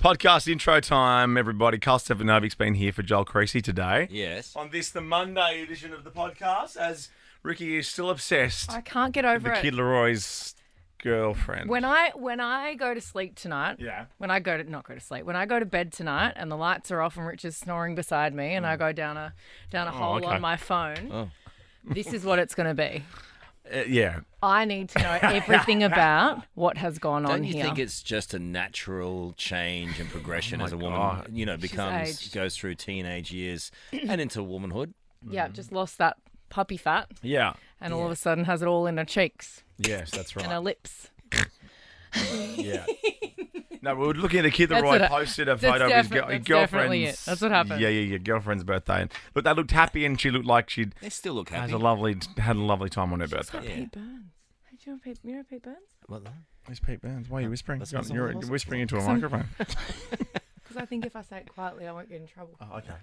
Podcast intro time, everybody. Karl Stefanovic's been here for Joel Creasy today. Yes. On this, the Monday edition of the podcast, as Ricky is still obsessed I can't get over with it. Kid Leroy's girlfriend. When I go to sleep tonight, when I go to bed tonight and the lights are off and Rich is snoring beside me and I go down a hole on my phone, this is what it's going to be. Yeah. I need to know everything about what has gone on Don't you here. think it's just a natural change and progression as a woman, God. goes through teenage years and into womanhood? Yeah, just lost that puppy fat Yeah. and all of a sudden has it all in her cheeks Yes, that's right. and her lips. Yeah. No, we were looking at a Kid That's Leroy what posted a that's photo of his definitely girlfriend's. it. That's what happened. Yeah, your girlfriend's birthday. And look, they looked happy, and she looked like she'd They still look had happy. a lovely time on her birthday. Yeah. Pete Burns. Hey, do you know Pete Burns? What the? Who's Pete Burns? Why are you whispering? That's not You're someone whispering into a microphone. Because I think if I say it quietly, I won't get in trouble. Oh, okay.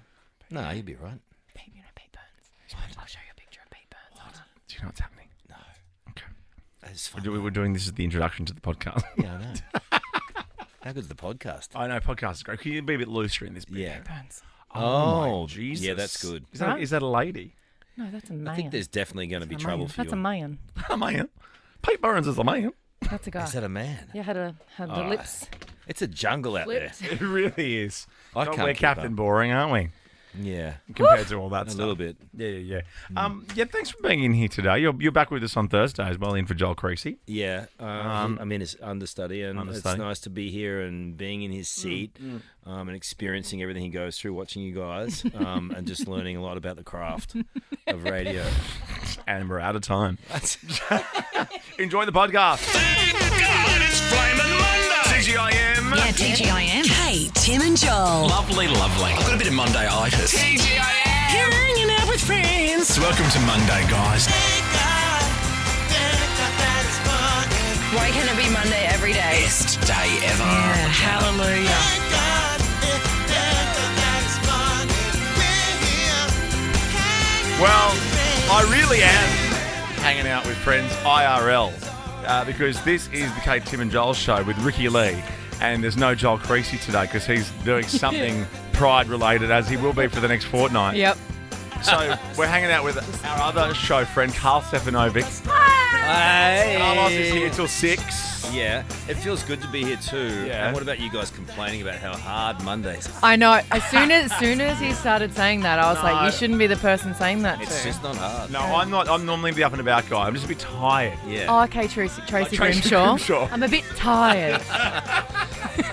No, you'd be right. Pete, you know Pete Burns. I'll show you a picture of Pete Burns. Hold on. Do you know what's happening? No. Okay. That's fun. We're doing this as the introduction to the podcast. Yeah, I know. How good's the podcast? I know, podcast is great. Can you be a bit looser in this bit? Yeah. Pete Burns. Oh, Jesus. Yeah, that's good. Is that a lady? No, that's a man. I think there's definitely going to be trouble for That's a you. man. A man. Pete Burns is a man. That's a guy. Is that a man? Yeah, had the lips. It's a jungle out there. Flipped. It really is. I God, can't we're keep Captain up. Boring, aren't we? Yeah. Compared to all that A stuff. little bit. Yeah. Yeah, thanks for being in here today. You're back with us on Thursday as well, in for Joel Creasy. Yeah, I'm in his understudy, and Understudy. it's nice to be here and being in his seat and experiencing everything he goes through, watching you guys, and just learning a lot about the craft of radio. And we're out of time. Enjoy the podcast. Thank God it's Flamin' Monday. TGIM. Yeah, TGIM. Hey, Tim and Joel. Lovely. I've got a bit of Monday-itis. TGIM. Hanging out with friends. Welcome to Monday, guys. Why can't it be Monday every day? Best day ever. Yeah, hallelujah. Well, I really am hanging out with friends IRL because this is the Kate, Tim and Joel show with Ricky Lee, and there's no Joel Creasy today because he's doing something Pride-related, as he will be for the next fortnight. Yep. So we're hanging out with our other show friend, Karl Stefanovic. Hey. Carlos is here till 6. Yeah, it feels good to be here too. Yeah. And what about you guys complaining about how hard Mondays are? I know. As soon as he started saying that, I was like, you shouldn't be the person saying that It's to. just not hard. No, I'm not. I'm normally the up and about guy. I'm just a bit tired. Yeah. Oh, okay, Tracy Tracy Grimshaw. Grimshaw. I'm a bit tired.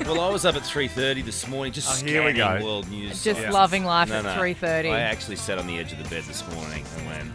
Well, I was up at 3:30 this morning, just Here we scanning go. world news. Just sites. loving life No, at no. 3:30. I actually sat on the edge of the bed this morning and went,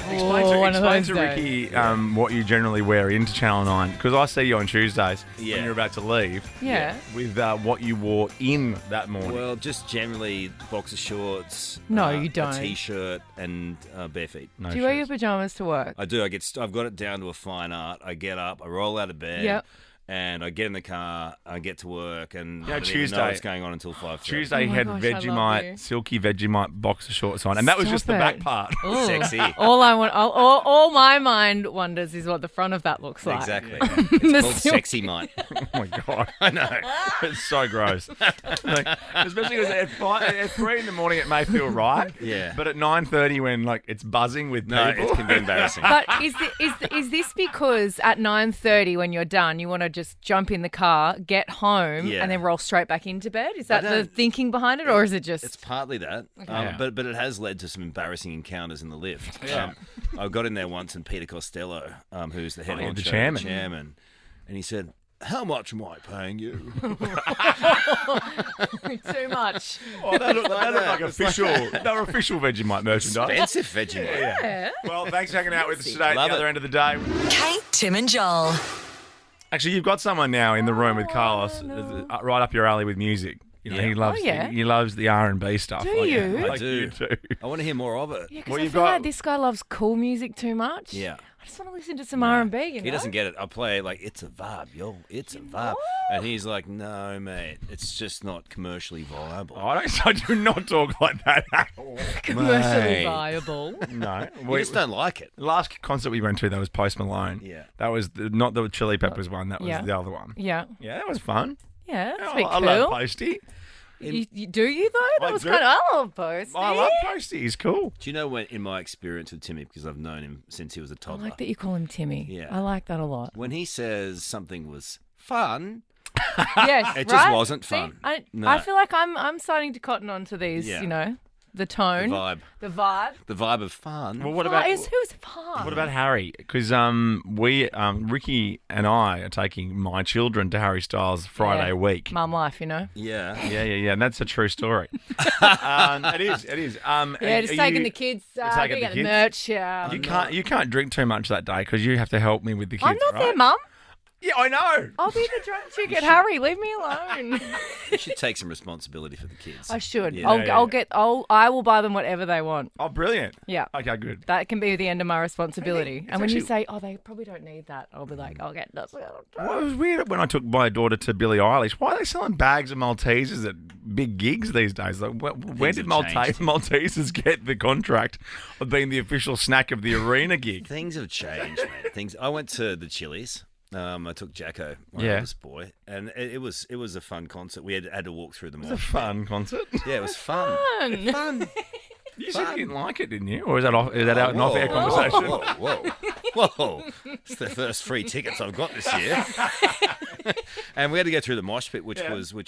One of Explain those to days. Ricky what you generally wear into Channel 9, because I see you on Tuesdays Yeah. when you're about to leave. Yeah. With what you wore in that morning. well, just generally boxer shorts. No, you don't. A t-shirt and bare feet. No Do you wear your shoes. pajamas to work? I do. I've got it down to a fine art. I get up, I roll out of bed. Yep. And I get in the car, I get to work, and Yeah, I don't even Tuesday- know what's going on until 5:30. Tuesday Oh my had gosh, I love you. Vegemite, silky Vegemite boxer shorts on, and that was just the Stop back it. part. Ooh. Sexy. All my mind wonders is what the front of that looks like. Exactly. The It's called silk- Sexy Mite. Oh my god, I know, it's so gross. Like, especially because at 3 in the morning it may feel right, Yeah. but at 9:30 when like it's buzzing with No, people, it can be embarrassing. But is this because at 9:30 when you're done, you want to just jump in the car, get home, Yeah. and then roll straight back into bed? Is that I the don't- thinking behind it, or is it just? It's partly that, Yeah. but it has led to some embarrassing encounters in the lift. I got in there once, and Peter Costello, who's the head yeah, honcho, the chairman. and he said, "How much am I paying you?" Too much. Oh, that looked like official. They were official Vegemite merchandise. Expensive Vegemite. Yeah. Well, thanks for hanging out with us today. At Love the other it. end of the day. Kate, Tim and Joel. Actually, you've got someone now in the room with Carlos, right up your alley with music. You know, Yeah. he loves Oh, yeah. he loves the R&B stuff. Do like, you? Like I do. You do. I want to hear more of it. Yeah, because Well, I you've feel got- like this guy loves cool music too much. Yeah. I just want to listen to some R&B, you know? He doesn't get it. I play like, it's a vibe, yo. It's a vibe. And he's like, no, mate. It's just not commercially viable. I do not talk like that at all. Commercially Mate. viable. No. You just don't like it. The last concert we went to, that was Post Malone. Yeah. That was not the Chili Peppers one. That was Yeah. the other one. Yeah. Yeah, that was fun. Yeah, that's a Oh, bit I cool. love Posty. Do you though? That was do. kind of. I love Posty. I love Posty. He's cool. Do you know when, in my experience with Timmy, because I've known him since he was a I toddler, like that you call him Timmy. Yeah. I like that a lot. when he says something was fun, Yes, it just right? wasn't See, fun. I No. feel like I'm starting to cotton on to these. Yeah. You know, the the tone, vibe, the vibe. the vibe of fun. Well, what about Who's fun? what about Harry? Because Ricky and I are taking my children to Harry Styles Friday Yeah. week. Mum life? You know. Yeah. Yeah, and that's a true story. It is. Yeah, just taking the kids. taking Gonna the get the kids? merch. You can't drink too much that day because you have to help me with the kids. I'm not right? there, Mum. Yeah, I know. I'll be the drunk chick at Harry. Leave me alone. You should take some responsibility for the kids. I should. Yeah. I will buy them whatever they want. Oh, brilliant. Yeah. Okay, good. That can be the end of my responsibility. it's And when you actually- say, "Oh, they probably don't need that," I'll be like, "I'll get this." Well, it was weird when I took my daughter to Billie Eilish. Why are they selling bags of Maltesers at big gigs these days? Like, where did have changed. Maltesers get the contract of being the official snack of the arena gig? Things have changed, man. I went to the Chili's. I took Jacko, my Yeah. oldest boy, and it was a fun concert. We had to walk through the mall. It was a fun concert. Yeah, it was fun. Fun. You said you didn't like it, didn't you? Or is that out an off-air conversation? Whoa. It's the first free tickets I've got this year. And we had to go through the mosh pit, which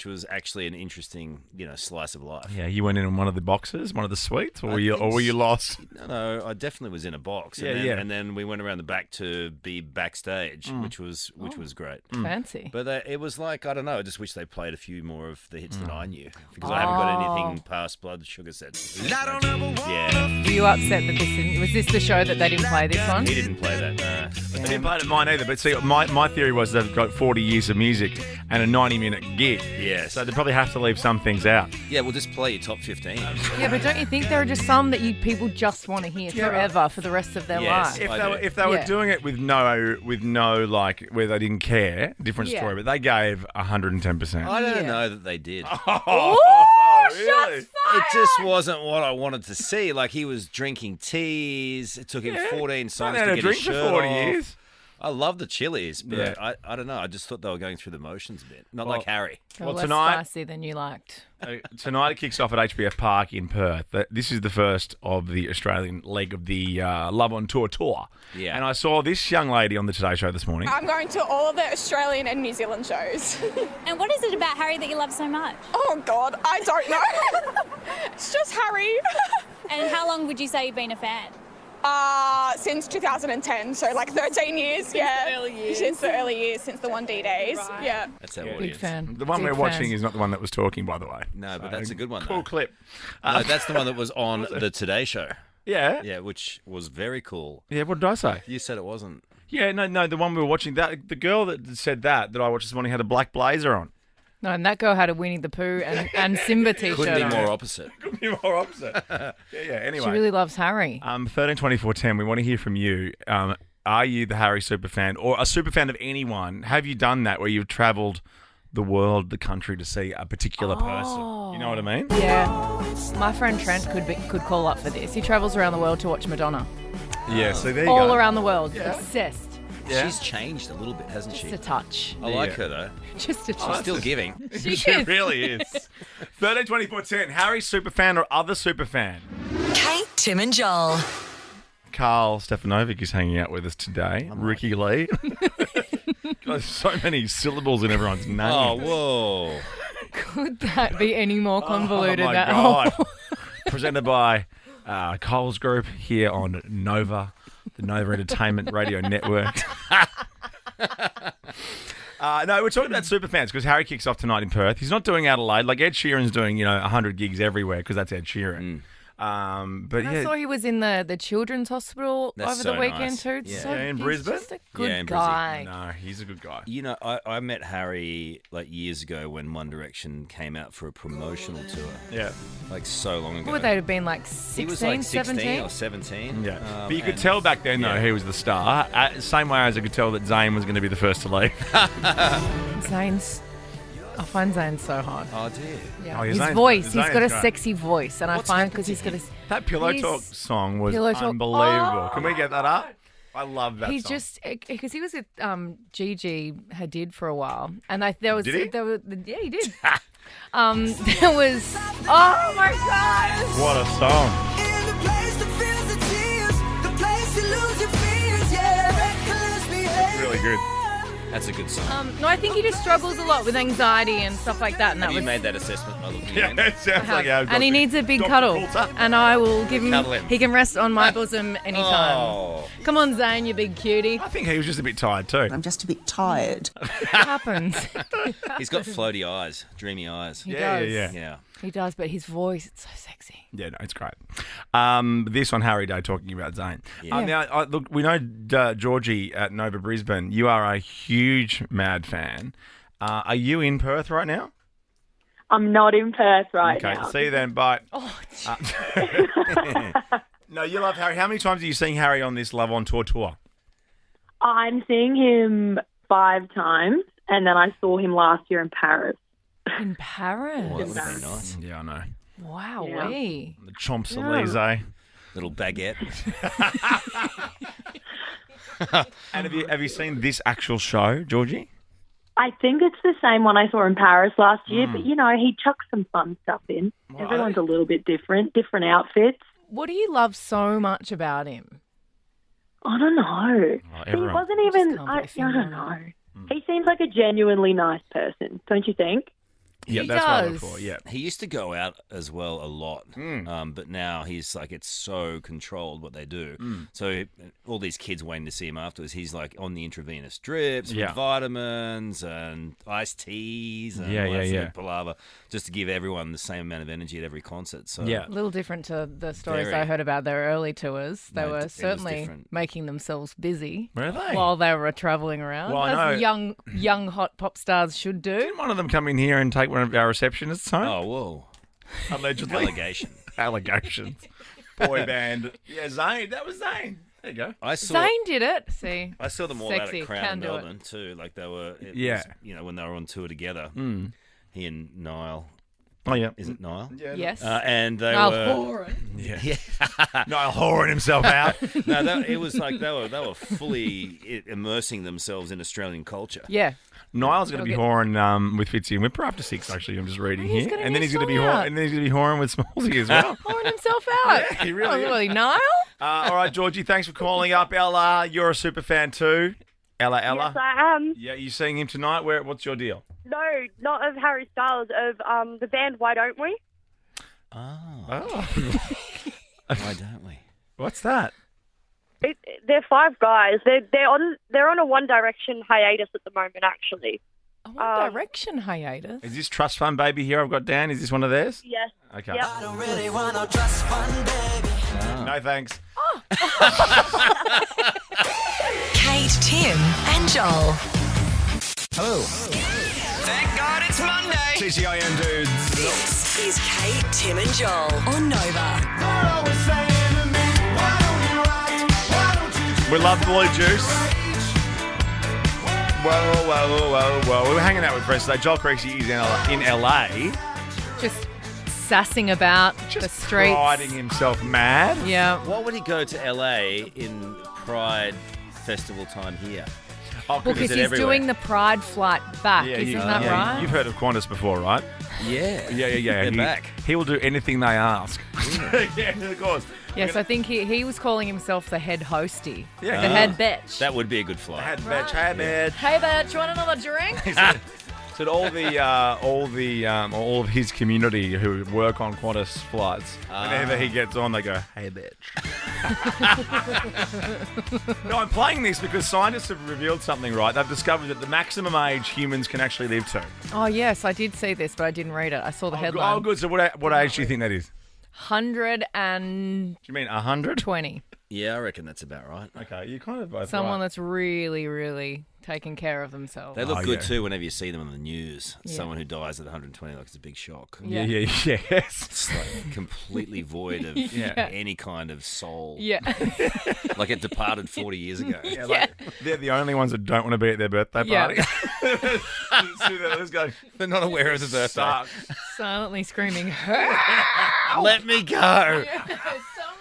was actually an interesting, slice of life. Yeah, you went in one of the boxes, one of the suites, or were you lost? No, I definitely was in a box. And then we went around the back to be backstage, which was great. Fancy. But it was like, I don't know, I just wish they played a few more of the hits that I knew, because I haven't got anything past Blood Sugar said. Yeah. Were you upset that was this the show that they didn't play this on? He didn't play that, no. I didn't play it at mine either, but see, my theory was they've got 40 years of music and a 90-minute gig. Yes. So they probably have to leave some things out. Yeah, we'll just play your top 15. Yeah, but don't you think there are just some that people just want to hear forever for the rest of their Yes. life? If they were Yeah. doing it with no like where they didn't care, different Yeah. story. But they gave 110%. I don't Yeah. know that they did. Oh, shots It just wasn't what I wanted to see. Like, he was drinking teas. It took him 14 songs Had to a get drink his for shirt 40 off. years. I love the Chili's, but Yeah. I don't know. I just thought they were going through the motions a bit. Not Well- like Harry. Well, less tonight- spicy than you liked. Tonight it kicks off at HBF Park in Perth. This is the first of the Australian leg of the Love on Tour tour. Yeah. And I saw this young lady on the Today Show this morning. I'm going to all of the Australian and New Zealand shows. And what is it about Harry that you love so much? Oh God, I don't know. It's just Harry. And how long would you say you've been a fan? Since 2010, so like 13 years. Yeah. the early years. Since the early years, since the 1D days. Right. Yeah. That's our Big audience. fan. The one Big we're watching fans. is not the one that was talking, by the way. No, but that's a good one, Cool though. clip. No, that's the one that was on the Today Show. Yeah. Yeah, which was very cool. Yeah, what did I say? You said it wasn't. Yeah, no, the one we were watching, the girl that said that I watched this morning had a black blazer on. No, and that girl had a Winnie the Pooh and Simba t-shirt Couldn't be on. more opposite. Could be more opposite. yeah, anyway. She really loves Harry. 13, 24, 10, we want to hear from you. Are you the Harry superfan or a superfan of anyone? Have you done that where you've travelled the world, the country to see a particular person? You know what I mean? Yeah. My friend Trent could call up for this. He travels around the world to watch Madonna. Yeah, so there you All go. around the world. Obsessed. Yeah. She's changed a little bit, hasn't she? Just a touch. I like her, though. Just a She's touch. still giving. She really is. 13, 24, 10. Harry superfan or other superfan? Kate, Tim and Joel. Karl Stefanovic is hanging out with us today. Ricky Lee. There's so many syllables in everyone's name. Oh, whoa. Could that be any more convoluted? Oh my that God. whole- Presented by Coles Group here on Nova, the Nova Entertainment Radio Network. No, we're talking about superfans because Harry kicks off tonight in Perth. He's not doing Adelaide. Like Ed Sheeran's doing, 100 gigs everywhere because that's Ed Sheeran. But I saw he was in the children's hospital That's over so the weekend nice. too. Yeah. So Yeah, in he's Brisbane? just a good Yeah, in guy. no, he's a good guy. You know, I met Harry like years ago when One Direction came out for a promotional tour. Yeah. Like so long ago. What would they have been like 16, He was like 16 17? or 17. Yeah. But you could and- tell back then, though, yeah. he was the star. Same way as I could tell that Zayn was going to be the first to leave. I find Zayn so hot. Oh, dear. Yeah. Oh, yeah, His Zayn's- voice, he's Zayn's got a great. sexy voice, and I What's find happened because to he's got a him? That Pillow He's- Talk song was Pillow Talk- unbelievable. Oh. Can we get that up? I love that He song. just because he was with Gigi Hadid for a while, and there was Did he? There was, yeah, he did. There was oh my god, What a song. It's really good. That's a good song. no, I think he just struggles a lot with anxiety and stuff like that, and Have that you was. made that assessment by looking Yeah, at him? it sounds like our And he Dr. needs a big Dr. cuddle, Coulter. and I will give him. Cuddle him. He can rest on my bosom anytime. Oh. Come on, Zane, you big cutie. I think he was just a bit tired too. I'm just a bit tired. It happens. He's got floaty eyes, dreamy eyes. He Yeah, does. yeah. Yeah. He does, but his voice, it's so sexy. Yeah, no, it's great. This on Harry Day talking about Zane. Yeah. Now, look, we know Georgie at Nova Brisbane. You are a huge Mad fan. Are you in Perth right now? I'm not in Perth right Okay, now. see you then. Bye. Oh, No, you love Harry. How many times are you seeing Harry on this Love on tour? I'm seeing him 5 times, and then I saw him last year in Paris. in Paris. Well, that would have been nice. Yeah, I know. Wow, Yeah. The Champs-Elysees. Little baguette. And have you seen this actual show, Georgie? I think it's the same one I saw in Paris last year, but, he chucks some fun stuff in. Well, Everyone's a little bit different outfits. What do you love so much about him? I don't know. Oh, He everyone. wasn't Just even, can't I put your finger don't on know. He seems like a genuinely nice person, don't you think? Yeah, He that's what I look does. for. Yeah. He used to go out as well a lot, but now he's like, it's so controlled what they do. So all these kids waiting to see him afterwards, he's like on the intravenous drips, Yeah. with vitamins and iced teas and Yeah, all that yeah, sort yeah. of palaver, just to give everyone the same amount of energy at every concert. So Yeah. A little different to the stories Very. I heard about their early tours. They No, it were was certainly different. making themselves busy Were they? while they were travelling around, Well, I know. as young hot pop stars should do. Didn't one of them come in here and take one of our receptionists home? Oh, whoa. Allegedly. Allegation. Allegations. Boy band. Yeah, Zane. That was Zane. There you go. I saw Zane did it. See, I saw them all Sexy, out at Crown can in do it. Melbourne too. Like they were, Yeah. was, when they were on tour together. He and Niall. Oh, yeah. Is it Niall? Yeah. yes. And they Niall were. Horan. Yeah. Niall whoring himself out. No, it was like they were fully immersing themselves in Australian culture. Yeah. Niall's going to be Okay. whoring with Fitzy and Whipper after 6, actually. I'm just reading He's here. gonna And then be he's going to be song out. and then he's going to be whoring with Smallsy as well. Pouring himself out. Yeah, he really oh, is. really, Niall? All right, Georgie, thanks for calling up. Ella, you're a super fan too. Ella. Yes, I am. Yeah, you seeing him tonight? What's your deal? No, not of Harry Styles, of the band Why Don't We? Oh. Why don't we? What's that? They're 5 guys. They're on a One Direction hiatus at the moment, actually. A One Direction hiatus. Is this Trust Fund Baby here I've got down? Is this one of theirs? Yes. Okay. Yep. No, thanks. Kate, Tim, and Joel. Hello. Thank God it's Monday. TGIM dudes. This is Kate, Tim, and Joel on Nova. We love Blue Juice. Whoa. We were hanging out with friends today. Joel Creasy is in LA. Just sassing about the Just streets. riding himself mad. Yeah. Why would he go to LA in Pride Festival time here? Oh, Well, because it he's everywhere? doing the Pride flight back. Isn't that right? You've heard of Qantas before, right? Yeah. Yeah. They're back. He will do anything they ask. Yeah, of course. Yes, I think he was calling himself the head hostie. Yeah. The head bitch. That would be a good flight. Had bitch, had bitch. Hey, bitch, you want another drink? Said all of his community who work on Qantas flights, whenever he gets on, they go, "Hey, bitch." No, I'm playing this because scientists have revealed something. Right, they've discovered that the maximum age humans can actually live to. Oh, yes, I did see this, but I didn't read it. I saw the headline. Oh, good. So what age do you think that is? 120. Do you mean 100? Yeah, I reckon that's about right. Okay, you kind of both Someone right. that's really, really taking care of themselves. They look Oh, good yeah. too whenever you see them on the news. Yeah. Someone who dies at 120, like it's a big shock. Yeah. Yes. It's like completely void of Yeah. any kind of soul. Yeah. Like it departed 40 years ago. Yeah, like, they're the only ones that don't want to be at their birthday Yeah. party. See this guy They're not aware of the birthday. sucks. Silently screaming, Let me go.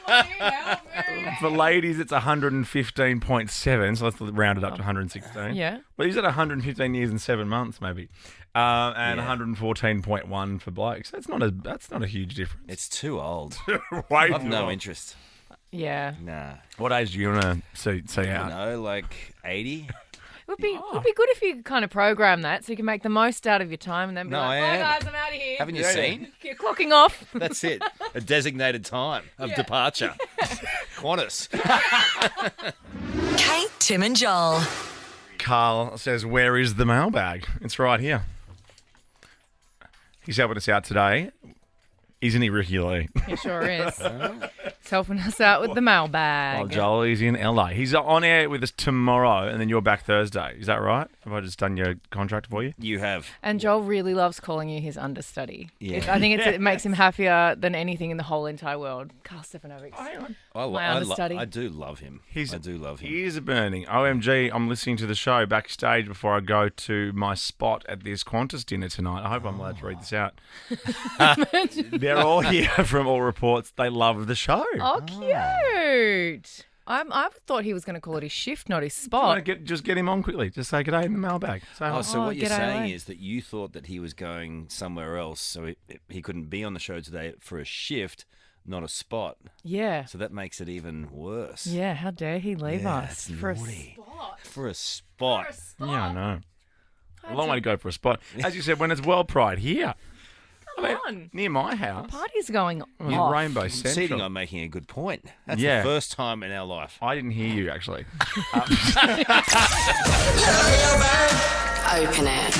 Somebody help me. For ladies, it's 115.7, so let's round it up to 116. Yeah. But he's at 115 years and 7 months, maybe. And 114.1 for blokes. That's not a huge difference. It's too old. I've No interest. Yeah. Nah. What age do you want to see I out? don't know, like 80? Would be good if you could kind of program that so you can make the most out of your time and then be No, like, I bye am. guys, I'm out of here. Haven't you seen? You're clocking off. That's it. A designated time of departure. Qantas. Kate, Tim and Joel. Karl says, where is the mailbag? It's right here. He's helping us out today. Isn't he, Ricky Lee? He sure is. He's helping us out with the mailbag. Oh, Joel, he's in LA. He's on air with us tomorrow, and then you're back Thursday. Is that right? Have I just done your contract for you? You have. And Joel really loves calling you his understudy. Yeah. I think it makes him happier than anything in the whole entire world. Karl Stefanovic. My understudy. I do love him. I do love him. Ears are burning. OMG, I'm listening to the show backstage before I go to my spot at this Qantas dinner tonight. I hope I'm allowed to read this out. They're all here from all reports. They love the show. Oh, cute. I thought he was going to call it his shift, not his spot. Just get him on quickly. Just say g'day in the mailbag. Say hi. So what you're g'day, saying mate. is that you thought that he was going somewhere else, so he couldn't be on the show today for a shift, not a spot. Yeah. So that makes it even worse. Yeah, how dare he leave us it's for naughty. a spot? For a spot. Yeah, I know. A long way to go for a spot. As you said, when it's World Pride here. Come on. Near my house. Party's going In off. Rainbow Conceding Central. I'm making a good point. That's Yeah. the first time in our life. I didn't hear you, actually. Open it.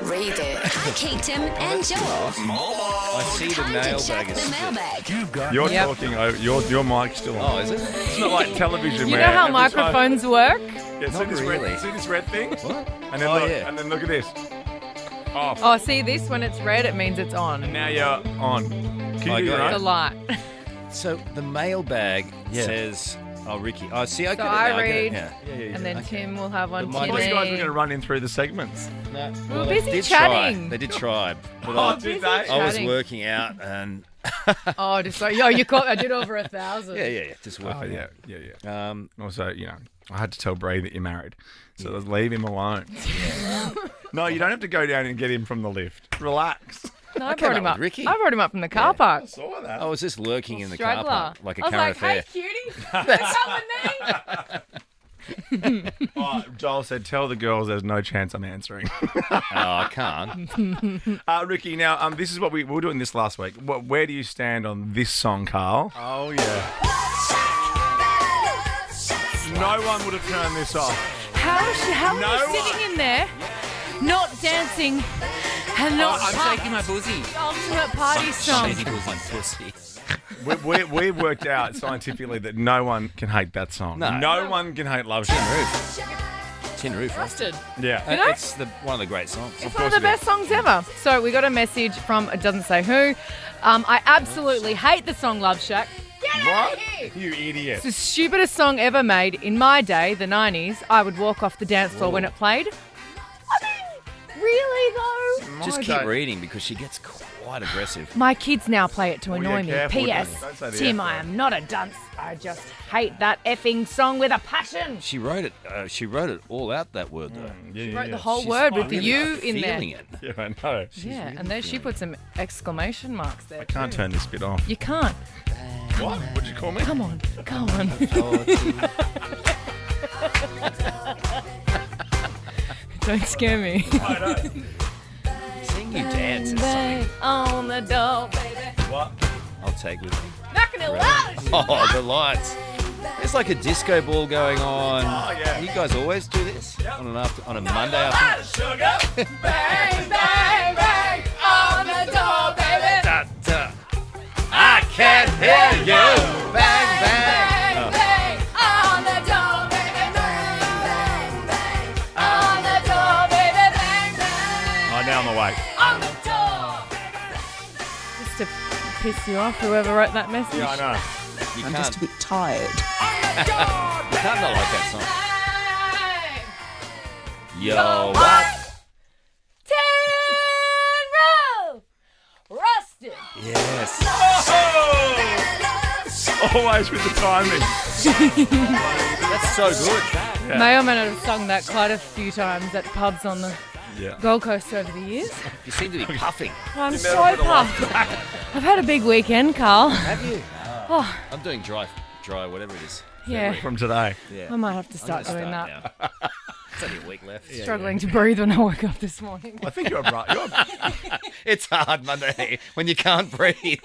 Read it. Kate, Tim and Joel. I see the Time to mailbag check is the split. mailbag. You're Yep. talking over your mic's still on. Oh, is it? It's not like television. You where know how every time- microphones work? Yeah, see Not this really. red, see this red thing? What? And then Oh, look, yeah. and then look at this. Off. Oh, see this? When it's red, it means it's on. Now you're on. Can I you do got that? The light. So the mailbag Yeah. says, "Oh, Ricky." Oh, see, I So get it I now. I get it read, now. and then Tim will have one. But I mine- thought you guys were Timmy. going to run in through the segments. No, We were they busy did chatting. Try. They did try. But Oh, did they? I was chatting. working out and Oh, just like, you caught. I did over 1,000. yeah, just working Oh, out. yeah. Also, I had to tell Bree that you're married. So let's leave him alone. No, you don't have to go down and get him from the lift. Relax. No, I came brought up him with up. Ricky. I brought him up from the car park. Saw that. I was just lurking in the car Straggler. park like a I was current like, affair. hey, cutie, come with me. Oh, Joel said, tell the girls there's no chance I'm answering. Oh, I can't. Ricky, now, this is what we were doing this last week. Where do you stand on this song, Karl? Oh, yeah. No one would have turned this off. How are No you sitting in there, not dancing, and not I'm shaking my pussy. the ultimate party song? Shaking my pussy. We worked out scientifically that no one can hate that song. No. One can hate Love Shack. Tin Roof. Right? Busted. Yeah. You know? It's one of the great songs. It's one of the best songs ever. So we got a message from it doesn't say who. I absolutely hate the song Love Shack. Get out What? of here! You idiot. It's the stupidest song ever made. In my day, the 90s, I would walk off the dance floor when it played. I mean, really though? Just keep reading because she gets quite aggressive. My kids now play it to annoy yeah, careful, me. P.S. don't say the Tim, F I word. am not a dunce. I just hate that effing song with a passion. She wrote it. She wrote it all out. That word though. Yeah, Wrote the whole word with the Really U in there. feeling it. Yeah, I know. Yeah, and then she put some exclamation marks there. Can't too. turn this bit off. You can't. What? What'd you call me? Come on, come on. Don't scare me. Seeing you dance is Bang something on the door, baby. What? I'll take with me. Knocking it loud. Oh, the lights. It's like a disco ball going on. Oh, yeah. You guys always do this on a Monday afternoon. Bang, bang, bang on the door, baby. Da, da. I can't hear you. Bang, bang. Bang on the door, baby. Bang, bang, bang on the door, baby. Bang, bang Oh, now I'm awake. on the door. Just to piss you off, whoever wrote that message. Yeah, I know. You I'm can't, just a bit tired. you can't not like that song. Bang. Yo, what? Tin roof rusted. Yes. Always with the timing. That's so good. Yeah. May or may not have sung that quite a few times at pubs on the Gold Coast over the years. You seem to be puffing. I'm so puffed. I've had a big weekend, Carl. Have you? Oh. I'm doing dry, whatever it is. Yeah. From today. Yeah. I might have to start doing that. Now. It's only a week left. Struggling to breathe when I woke up this morning. I think you're right. It's hard Monday when you can't breathe.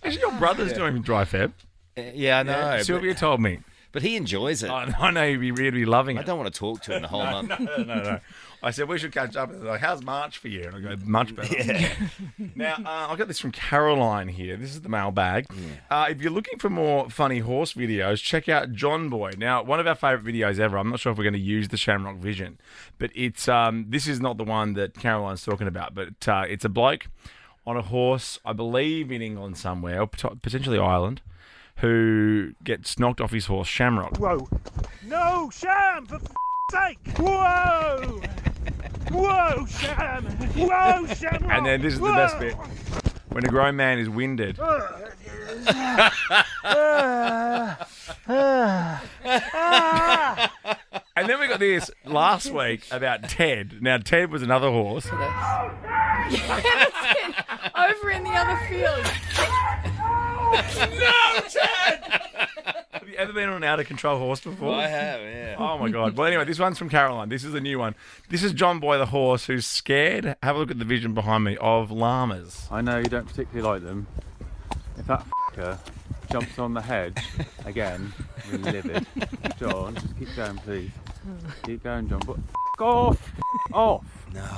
Actually, your brother's doing dry feb. Yeah, I know. Sylvia told me. But he enjoys it. I know he'd be loving it. I don't want to talk to him the whole month. No. I said, we should catch up. He's like, how's March for you? And I go, much better. Yeah. Now, I got this from Caroline here. This is the mailbag. Yeah. If you're looking for more funny horse videos, check out John Boy. Now, one of our favourite videos ever. I'm not sure if we're going to use the Shamrock Vision, but it's this is not the one that Caroline's talking about, but it's a bloke on a horse, I believe in England somewhere, or potentially Ireland, who gets knocked off his horse, Shamrock. Whoa. No, Sham, for sake. Whoa. Whoa, Sham. Whoa, Shamrock. And then this is the best bit. When a grown man is winded. And then we got this last week about Ted. Now, Ted was another horse. Over in the other field. No, Ted! Have you ever been on an out-of-control horse before? I have, yeah. Oh, my God. Well, anyway, this one's from Caroline. This is a new one. This is John Boy the horse who's scared, have a look at the vision behind me, of llamas. I know you don't particularly like them. If that f***er jumps on the hedge, again, we're livid. John, just keep going, please. Keep going, John. But f*** off! Off! No.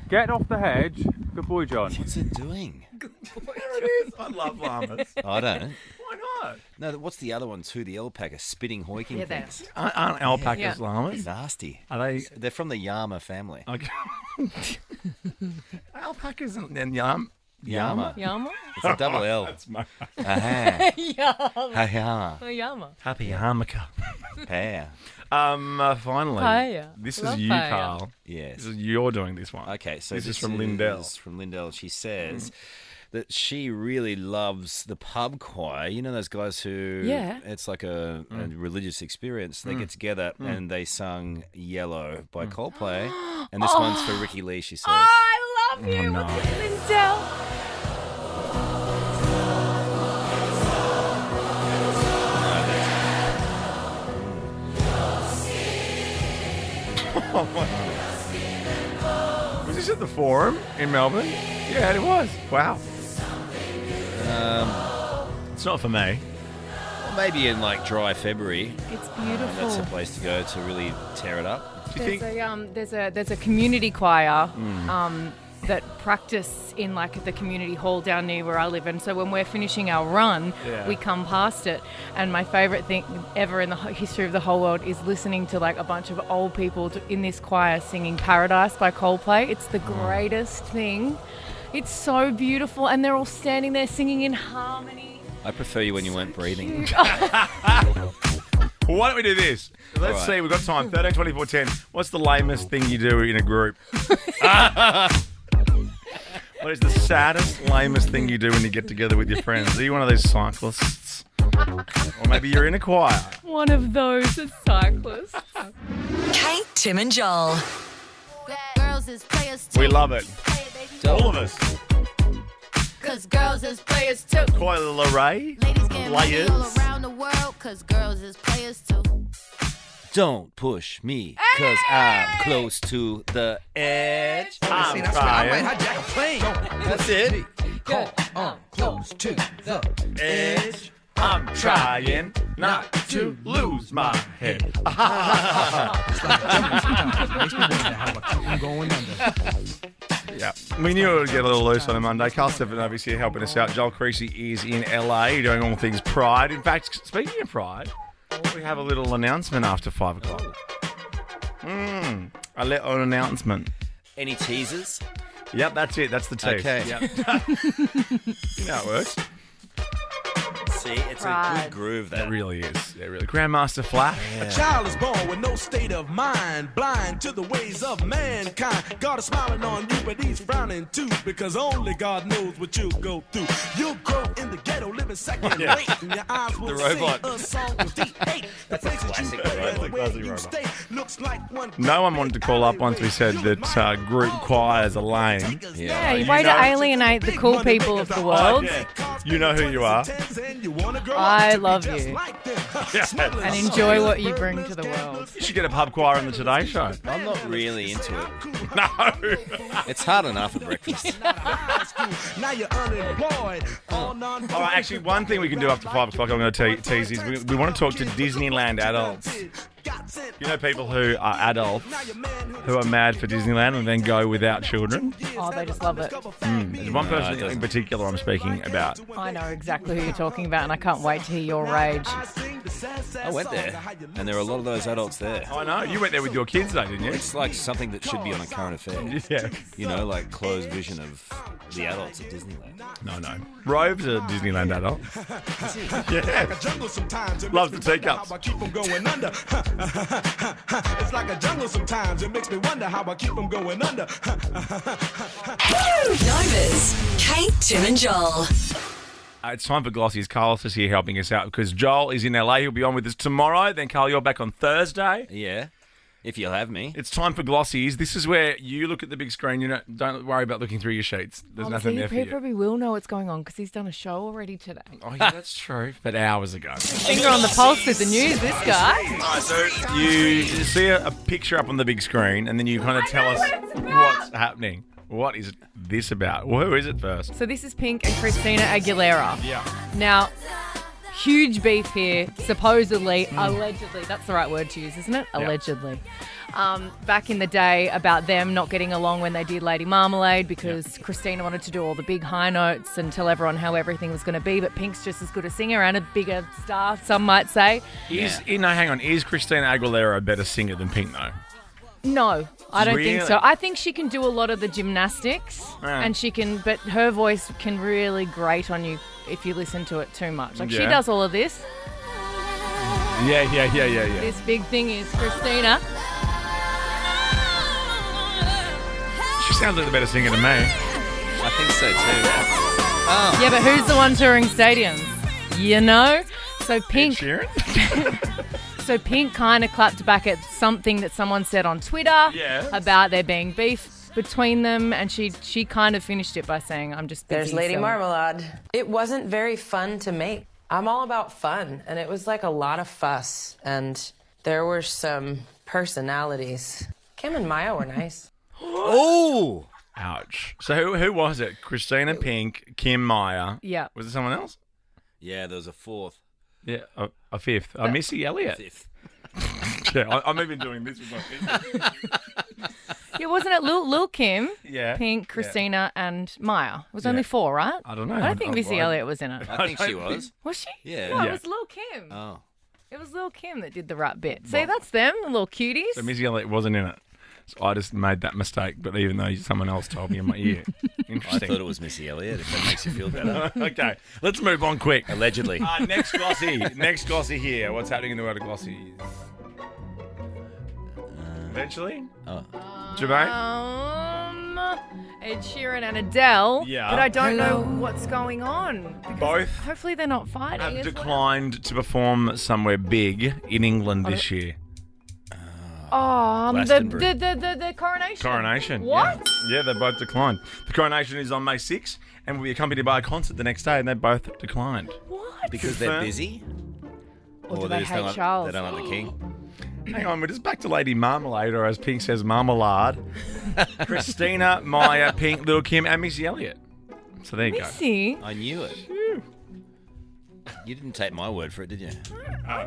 Get off the hedge. Good boy, John. What's it doing? There it is. I love llamas. I don't. Why not? No, what's the other one too? The alpaca spitting hoiking things. Aren't alpacas llamas? Nasty. Are they? They're from the llama family. Okay. Alpacas and llama. Llama. Llama? It's a double L. That's my... Aha. Llama. Aha. Llama. Happy Yarmulke. Yeah. Finally, Hiya. this Love is you, hiya. Carl. Yes. You're doing this one. Okay, so this is from Lindell. From Lindell. She says that she really loves the pub choir. You know those guys who... Yeah. It's like a religious experience. They get together and they sung Yellow by Coldplay. And this one's for Ricky Lee, she says. Oh, I love you, no. Lindell. Oh my. Was this at the Forum in Melbourne? Yeah, it was. Wow. It's not for me. Well, maybe in like dry February. It's beautiful. That's a place to go to really tear it up. Do you think? There's a community choir that practice in like the community hall down near where I live, and so when we're finishing our run, we come past it. And my favourite thing ever in the history of the whole world is listening to like a bunch of old people in this choir singing "Paradise" by Coldplay. It's the greatest thing. It's so beautiful, and they're all standing there singing in harmony. I prefer you when you weren't breathing. Well, why don't we do this? Let's see. We've got time. 13, 24, 10. What's the lamest thing you do in a group? What is the saddest, lamest thing you do when you get together with your friends? Are you one of those cyclists? Or maybe you're in a choir? One of those cyclists. Kate, Tim and Joel. Girls is players too. We love it. All of us. Cause girls is players too. Coil Ray. Ladies get money all Players. around the world. Cause girls is players too. Don't push me, cause I'm close to the edge. I'm trying. That's it. I'm close to the Edge. I'm trying not to lose my head. Yeah, we knew it would get a little loose on a Monday. Karl Stefanovic here helping us out. Joel Creasy is in LA doing all things Pride. In fact, speaking of Pride, we have a little announcement after 5 o'clock. A little announcement. Any teasers? Yep, that's it. That's the tease. Okay. Yep. You know how it works. See See, it's a good groove. That It really is. It really. Grandmaster Flash. A child is born with no state of mind, blind to the ways of mankind. God is smiling on you, but he's frowning too, because only God knows what you'll go through. You'll grow in the ghetto, living second rate, and your eyes will robot. sing a song of deep hate. That's a classic robot. Where you stay looks like one. No one wanted to call up once we said that group choirs are lame. Yeah, you way to alienate the cool people of the world. You know who you are. I love you and enjoy what you bring to the world. You should get a pub choir on the Today Show. I'm not really into it. No. It's hard enough at breakfast. Now you're unemployed. All right, actually, one thing we can do after 5 o'clock, I'm going to tease, is we want to talk to Disneyland adults. You know, people who are adults who are mad for Disneyland and then go without children. Oh, they just love it. There's one person in particular I'm speaking about. I know exactly who you're talking about, and I can't wait to hear your rage. I went there, and there are a lot of those adults there. I know. You went there with your kids, though, didn't you? It's like something that should be on a current affair. Yeah. You know, like closed vision of the adults at Disneyland. No. Rove's a Disneyland adult. Yeah. Loves the teacups. It's like a jungle sometimes. It makes me wonder how I keep them going under. Nova's Kate, Tim and Joel. It's time for Glossy's. Carlos is here helping us out because Joel is in LA. He'll be on with us tomorrow. Then, Carl, you're back on Thursday. Yeah, if you'll have me. It's time for Glossy's. This is where you look at the big screen. Don't worry about looking through your sheets. There's nothing there for you. He probably will know what's going on because he's done a show already today. Oh, yeah, that's true. But hours ago. Finger on the pulse with the news, this guy. So you see a picture up on the big screen and then you kind of tell us what's happening. What is this about? Well, who is it first? So this is Pink and Christina Aguilera. Yeah. Now, huge beef here, supposedly, allegedly. That's the right word to use, isn't it? Yep. Allegedly. Back in the day about them not getting along when they did Lady Marmalade because Christina wanted to do all the big high notes and tell everyone how everything was going to be, but Pink's just as good a singer and a bigger star, some might say. Hang on. Is Christina Aguilera a better singer than Pink, though? No, I don't think Really? so. I think she can do a lot of the gymnastics and but her voice can really grate on you if you listen to it too much. Like she does all of this. Yeah. This big thing is Christina. She sounds like the better singer than me. I think so too. Yeah, but who's the one touring stadiums? You know? So Pink. So Pink kind of clapped back at something that someone said on Twitter about there being beef between them, and she kind of finished it by saying, I'm just busy. There's Lady Marmalade. It wasn't very fun to make. I'm all about fun, and it was like a lot of fuss, and there were some personalities. Kim and Maya were nice. Oh! Ouch. So who was it? Christina, Pink, Kim, Maya. Yeah. Was it someone else? Yeah, there was a fourth. Yeah, a fifth. Missy Elliott. Fifth. Yeah, I'm even doing this with my fingers. Yeah, wasn't it Lil Kim, Yeah. Pink, Christina, and Maya? It was only 4, right? I don't know. I don't think Missy Elliott was in it. I think she was. Was she? Yeah. No, Yeah. it was Lil Kim. Oh. It was Lil Kim that did the rap bit. See, that's them, the little cuties. So Missy Elliott wasn't in it. So I just made that mistake, but even though someone else told me in my ear. I Interesting. thought it was Missy Elliott, if that makes you feel better. Okay, let's move on quick. Allegedly. Next Glossy here. What's happening in the world of Glossy? Eventually? Oh. Jermaine? Ed Sheeran and Adele. Yeah. But I don't know what's going on. because Both Hopefully they're not fighting. have as well. declined to perform somewhere big in England this year. Oh, Glastonbury. the coronation. Coronation. What? Yeah, they both declined. The coronation is on May 6th and will be accompanied by a concert the next day, and they both declined. What? Because they're busy? Or do they just hate don't like- Charles? They don't like the king? Hang on, we're just back to Lady Marmalade, or as Pink says, Marmalade. Christina, Maya, Pink, Lil Kim, and Missy Elliott. So there you Missy? I knew it. You didn't take my word for it, did you?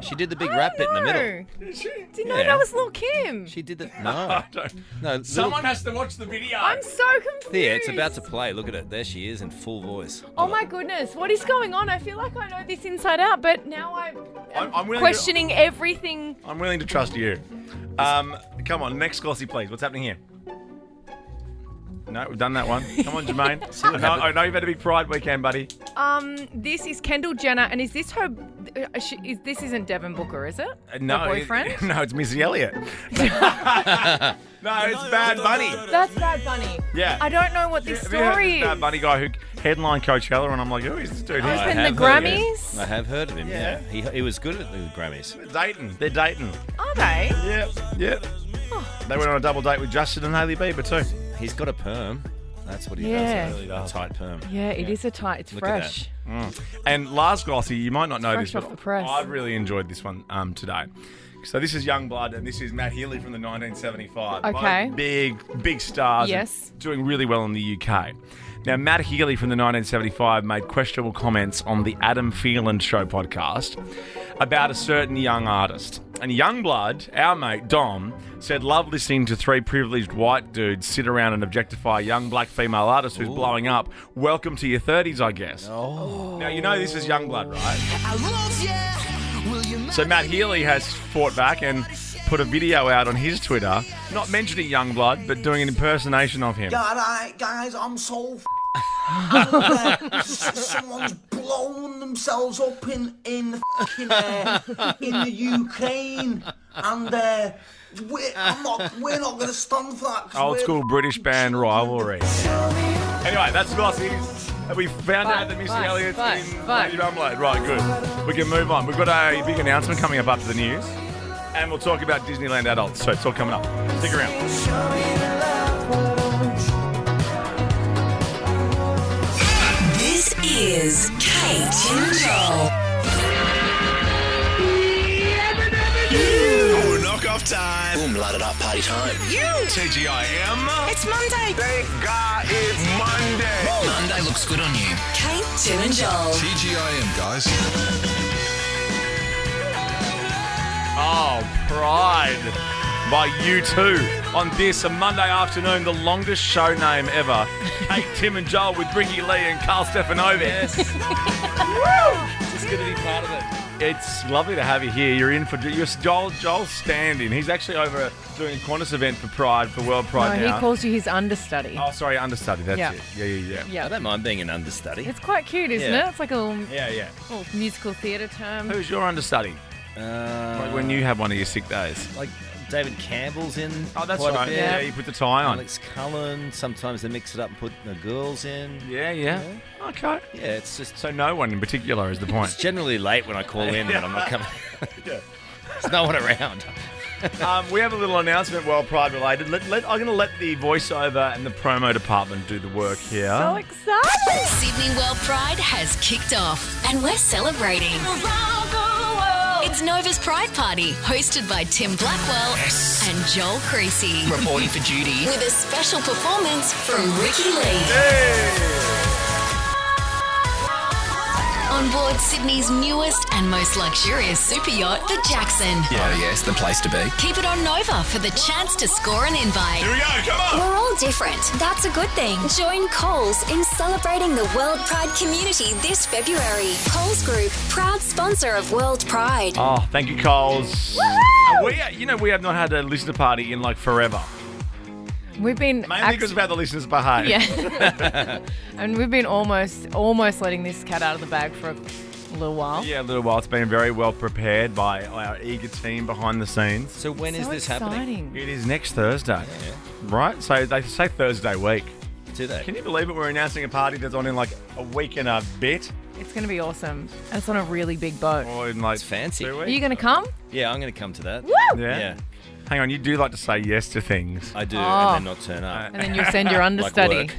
She did the big rap bit in the middle. Didn't know that was Lil Kim. She did the... No. No. Someone has to watch the video. I'm so confused. Yeah, it's about to play. Look at it. There she is in full voice. Oh my goodness, what is going on? I feel like I know this inside out, but now I'm willing questioning everything. I'm willing to trust you. Come on, next Glossy, please. What's happening here? No, we've done that one. Come on, Jermaine. I know you've had a big Pride weekend, buddy. This is Kendall Jenner, and is this her? This isn't Devin Booker, is it? No, her boyfriend. No, it's Missy Elliott. No, it's Bad Bunny. That's Bad Bunny. Yeah. I don't know what this story is. Bad Bunny guy who headlined Coachella, and I'm like, who is this dude? He's been the Grammys. I have heard of him. Yeah, he was good at the Grammys. They're dating. Are they? Yep. They went on a double date with Justin and Hailey Bieber too. He's got a perm. That's what he Yeah. does. He really does. A tight perm. Yeah, it is a tight. It's Look at fresh. And last glossy, you might not know Fresh this, off but the press. I've really enjoyed this one today. So this is Youngblood, and this is Matt Healy from the 1975. Okay. Both big stars. Yes. Doing really well in the UK. Now, Matt Healy from the 1975 made questionable comments on the Adam Phelan Show podcast about a certain young artist. And Youngblood, our mate Dom, said, love listening to three privileged white dudes sit around and objectify a young black female artist who's blowing up. Welcome to your 30s, I guess. Oh. Now, you know this is Youngblood, right? So Matt Healy has fought back and put a video out on his Twitter, not mentioning Youngblood, but doing an impersonation of him. Guys, I'm so someone's blowing themselves up in the Ukraine, and we're not going to stand for that. Old school British band rivalry. Anyway, that's glossies. We found out that Missy Elliott's in Youngblood. Right, good. We can move on. We've got a big announcement coming up after the news, and we'll talk about Disneyland adults. So it's all coming up. Stick around. This is Kate and Joel. Oh, knock-off time. Boom, light it up, party time. TGIM. It's Monday. Thank God it's Monday. Monday looks good on you. Kate, Tim and Joel. TGIM, guys. Oh, Pride by U2 on this, a Monday afternoon, the longest show name ever. Kate, Tim and Joel with Ricky Lee and Karl Stefanovic. Yes. Just good to be part of it. It's lovely to have you here. You're in for Joel's stand-in. He's actually over doing a Qantas event for Pride, for World Pride now. He calls you his understudy. Oh, sorry, understudy. That's it. Yeah. I don't mind being an understudy. It's quite cute, isn't it? It's like a little musical theatre term. Who's your understudy? Like when you have one of your sick days. Like David Campbell's in. Oh, that's quite right. a bit. Yeah, you put the tie on. Alex Cullen. Sometimes they mix it up and put the girls in. Yeah. Okay. Yeah, it's just so no one in particular is the point. It's generally late when I call in and I'm not coming. There's no one around. We have a little announcement, World Pride related. I'm going to let the voiceover and the promo department do the work here. So excited! Sydney World Pride has kicked off, and we're celebrating. It's Nova's Pride Party, hosted by Tim Blackwell and Joel Creasy. Reporting for duty. With a special performance from Ricky Lee. On board Sydney's newest and most luxurious super yacht, the Jackson. Oh, yes, the place to be. Keep it on Nova for the chance to score an invite. Here we go, come on. We're all different. That's a good thing. Join Coles in celebrating the World Pride community this February. Coles Group, proud sponsor of World Pride. Oh, thank you, Coles. We have not had a listener party in like forever. We've been mainly because of how the listeners behave. Yeah, and we've been almost letting this cat out of the bag for a little while. Yeah, a little while. It's been very well prepared by our eager team behind the scenes. So when is this happening? It is next Thursday, right? So they say Thursday week. Do they? Can you believe it? We're announcing a party that's on in like a week and a bit. It's going to be awesome. And it's on a really big boat. Or in like it's fancy. 2 weeks. Are you going to come? Yeah, I'm going to come to that. Woo! Yeah. Hang on, you do like to say yes to things. I do, and then not turn up. And then you'll send your understudy.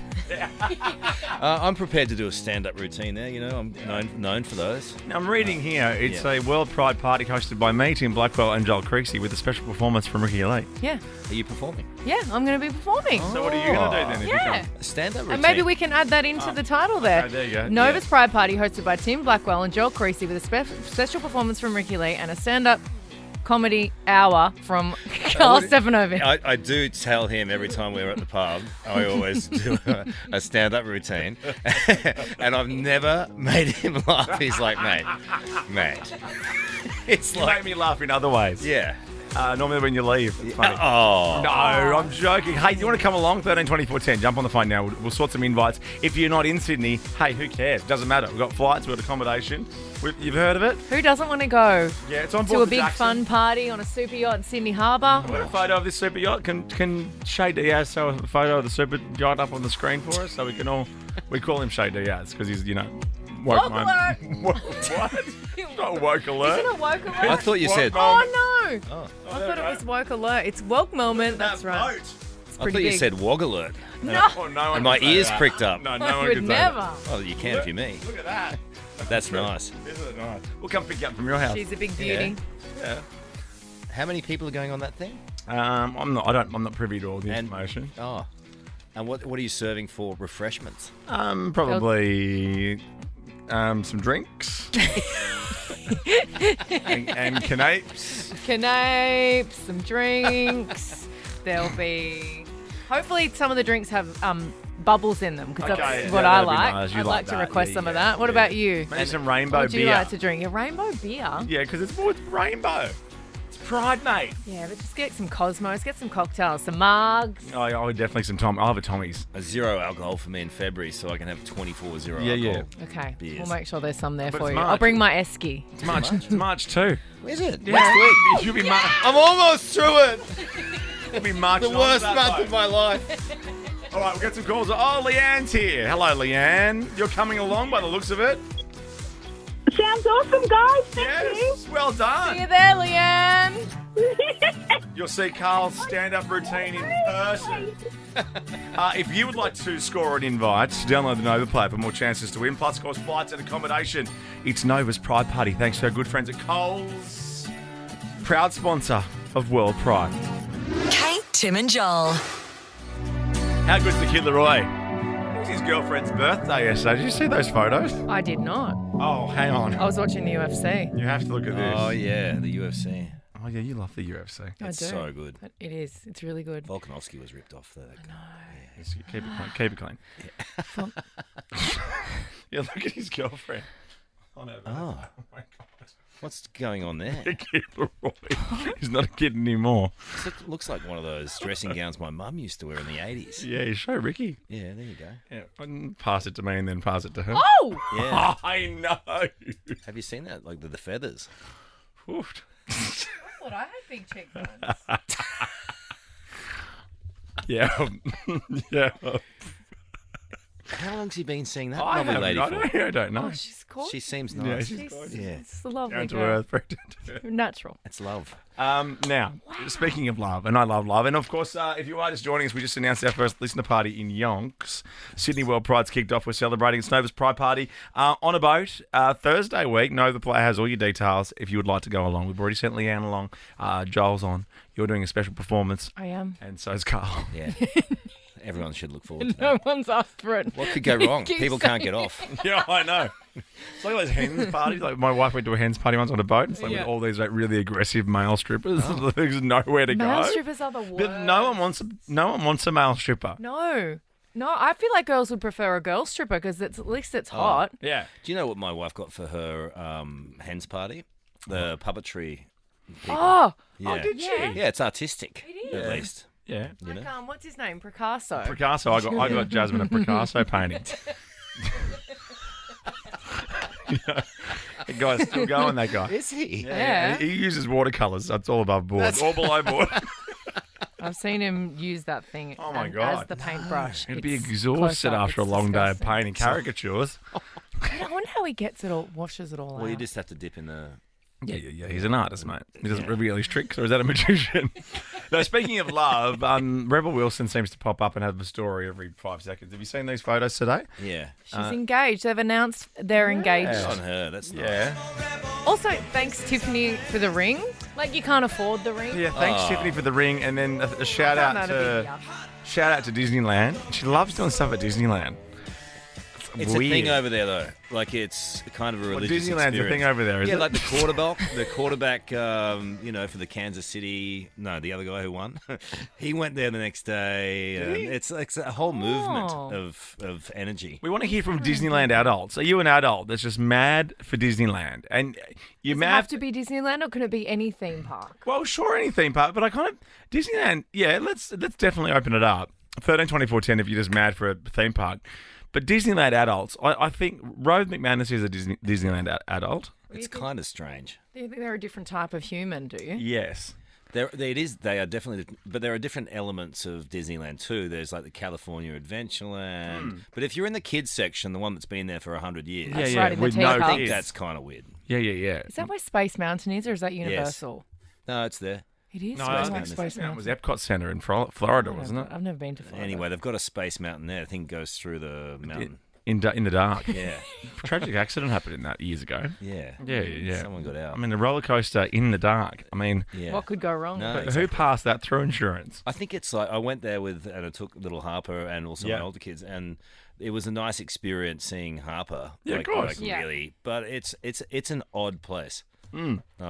I'm prepared to do a stand-up routine there. You know, I'm known for those. Now, I'm reading here. It's a World Pride party hosted by me, Tim Blackwell, and Joel Creasy, with a special performance from Ricky Lee. Yeah. Are you performing? Yeah, I'm going to be performing. So what are you going to do then? If you come? A stand-up routine. And maybe we can add that into the title there. Okay, there you go. Nova's Pride Party, hosted by Tim Blackwell and Joel Creasy, with a special performance from Ricky Lee and a stand-up comedy hour from Karl Stefanovic. I do tell him every time we're at the pub, I always do a stand-up routine, and I've never made him laugh. He's like, mate. It's You like make me laugh in other ways. Yeah. Normally when you leave. It's funny. Oh. No, I'm joking. Hey, do you want to come along? 13 24 10. Jump on the phone now. We'll sort some invites. If you're not in Sydney, hey, who cares? Doesn't matter. We've got flights, we've got accommodation. You've heard of it? Who doesn't want to go Yeah, it's on board to a the big Jackson. fun party on a super yacht in Sydney Harbour? We've got a photo of this super yacht. Can Shay Diaz show a photo of the super yacht up on the screen for us so we can all... We call him Shay Diaz because he's, woke alert! What? It's not woke alert. Isn't it woke alert? I thought you said... Oh, no. I thought it was woke alert. It's woke moment. That's right. It's I pretty thought you big. said wog alert. No. Oh, no one And my can say ears that. pricked up. No, no I one would can say never. that. Oh, you can if you're me. Look at that. That's nice. Isn't it nice? We'll come pick you up from your house. She's a big beauty. Yeah. How many people are going on that thing? I'm not privy to all the information. Oh. And what are you serving for refreshments? Probably some drinks. and canapes. Canapes, some drinks. There'll be... Hopefully some of the drinks have bubbles in them because that's what I that'd be like. nice. You I'd like to that. request Yeah, some of yeah, that. What yeah. about you? Maybe some rainbow What do you beer. like to drink? A rainbow beer? Yeah, because it's rainbow. It's pride, mate. Yeah, but just get some Cosmos, get some cocktails, some mugs. Oh, I would definitely some Tom. I'll have a Tommy's. A 0 alcohol for me in February, so I can have 24 0 Yeah, yeah. alcohol. Okay, beers. we'll make sure there's some there But for it's you. March. I'll bring my esky. It's March. It's March too. Is it? Yeah. Next week. You'll be March. I'm almost through it. It'll be March. The worst month of my life. All right, we'll get some calls. Oh, Leanne's here. Hello, Leanne. You're coming along by the looks of it. Sounds awesome, guys. Thank Yes. Well done. See you there, Leanne. You'll see Karl's stand-up routine in person. If you would like to score an invite, download the Nova Play for more chances to win. Plus, of course, flights and accommodation. It's Nova's Pride Party. Thanks to our good friends at Coles. Proud sponsor of World Pride. Kate, Tim and Joel. How good's the Kid Leroy? It was his girlfriend's birthday yesterday. Did you see those photos? I did not. Oh, hang on. I was watching the UFC. You have to look at this. Oh, yeah, the UFC. Oh, yeah, you love the UFC. I It's do. so good. It is. It's really good. Volkanovski was ripped off there. Yes, keep it clean. Keep it clean. Yeah, look at his girlfriend. Oh, no, Oh. my God. What's going on there? Kid Leroy. He's not a kid anymore. Looks like one of those dressing gowns my mum used to wear in the 80s. Yeah, you show Ricky. Yeah, there you go. Yeah, and pass it to me and then pass it to her. Oh! Yeah. I know. Have you seen that? Like the feathers. Oof. I thought I had big cheekbones. Yeah. Yeah. How long's he been seeing that I lovely lady for? I don't know. Oh, she's gorgeous. She seems Yeah, nice. she's gorgeous. Yeah. It's a lovely Down to girl. earth. Very down to earth. Natural. It's love. Now, speaking of love, and I love love, and of course, if you are just joining us, we just announced our first listener party in Yonks. Sydney World Pride's kicked off. We're celebrating. It's Nova's Pride Party on a boat Thursday week. Nova Play has all your details if you would like to go along. We've already sent Leanne along. Joel's on. You're doing a special performance. I am. And so's Karl. Yeah. Everyone should look forward to No that. one's asked for it. What could go wrong? Keep People can't saying get off. Yeah, I know. It's like those hens parties. Like my wife went to a hens party once on a boat. It's like Yeah. with all these like really aggressive male strippers. There's nowhere to Male go. strippers are the worst. But no one wants a male stripper. No. No, I feel like girls would prefer a girl stripper because at least it's hot. Yeah. Do you know what my wife got for her hens party? The puppetry. People. Oh. Yeah. did she? Yeah, it's artistic. It At is. least. Yeah. You know? Like, what's his name? Picasso. Picasso. I got Jasmine a Picasso painting. The guy's still going, that guy. Is he? Yeah. He uses watercolours. That's all above board. All below board. I've seen him use that thing Oh, my as God. the paintbrush. He'd be It's exhausted close up. after a It's long day of disgusting. painting caricatures. I wonder how he gets it all, washes it all Well, out. you just have to dip in the... Yeah. He's an artist, mate. He doesn't reveal his tricks, or is that a magician? No, speaking of love, Rebel Wilson seems to pop up and have a story every 5 seconds. Have you seen these photos today? Yeah. She's engaged. They've announced they're engaged. Good on her. That's nice. Yeah. Also, thanks Tiffany for the ring. Like you can't afford the ring. Yeah, thanks Tiffany for the ring, and then a shout found out that a bit to yuck. shout out to Disneyland. She loves doing stuff at Disneyland. It's a thing over there, though. Like, it's kind of a religious Disneyland's experience. a thing over there, is yeah, it? like the quarterback, for the Kansas City. No, the other guy who won. He went there the next day. It's like a whole movement of energy. We want to hear from Disneyland adults. Are you an adult that's just mad for Disneyland? And you're Does mad. it have to be Disneyland or can it be any theme park? Well, sure, any theme park, but I kind of Disneyland. Yeah, let's definitely open it up. 13, 24, 10 if you're just mad for a theme park. But Disneyland adults, I think Rose McManus is a Disneyland adult. It's kind of strange. Do you think they're a different type of human, do you? Yes. They are definitely, but there are different elements of Disneyland too. There's like the California Adventureland. But if you're in the kids section, the one that's been there for 100 years, That's right, in the with no teacups. I think that's kind of weird. Yeah. Is that where Space Mountain is or is that Universal? No, it's there. It is? No, Space it Mountain. Space was Mountain. Epcot Center in Florida, wasn't it? I've never been to Florida. Anyway, they've got a Space Mountain there. I think it goes through the mountain. In the dark. Yeah. Tragic accident happened in that years ago. Yeah. Yeah. Someone got out. I mean, a roller coaster in the dark. I mean, What could go wrong? No, but who passed that through insurance? I think it's like I went there and I took little Harper and also my older kids, and it was a nice experience seeing Harper. Yeah, of course. Really, but it's an odd place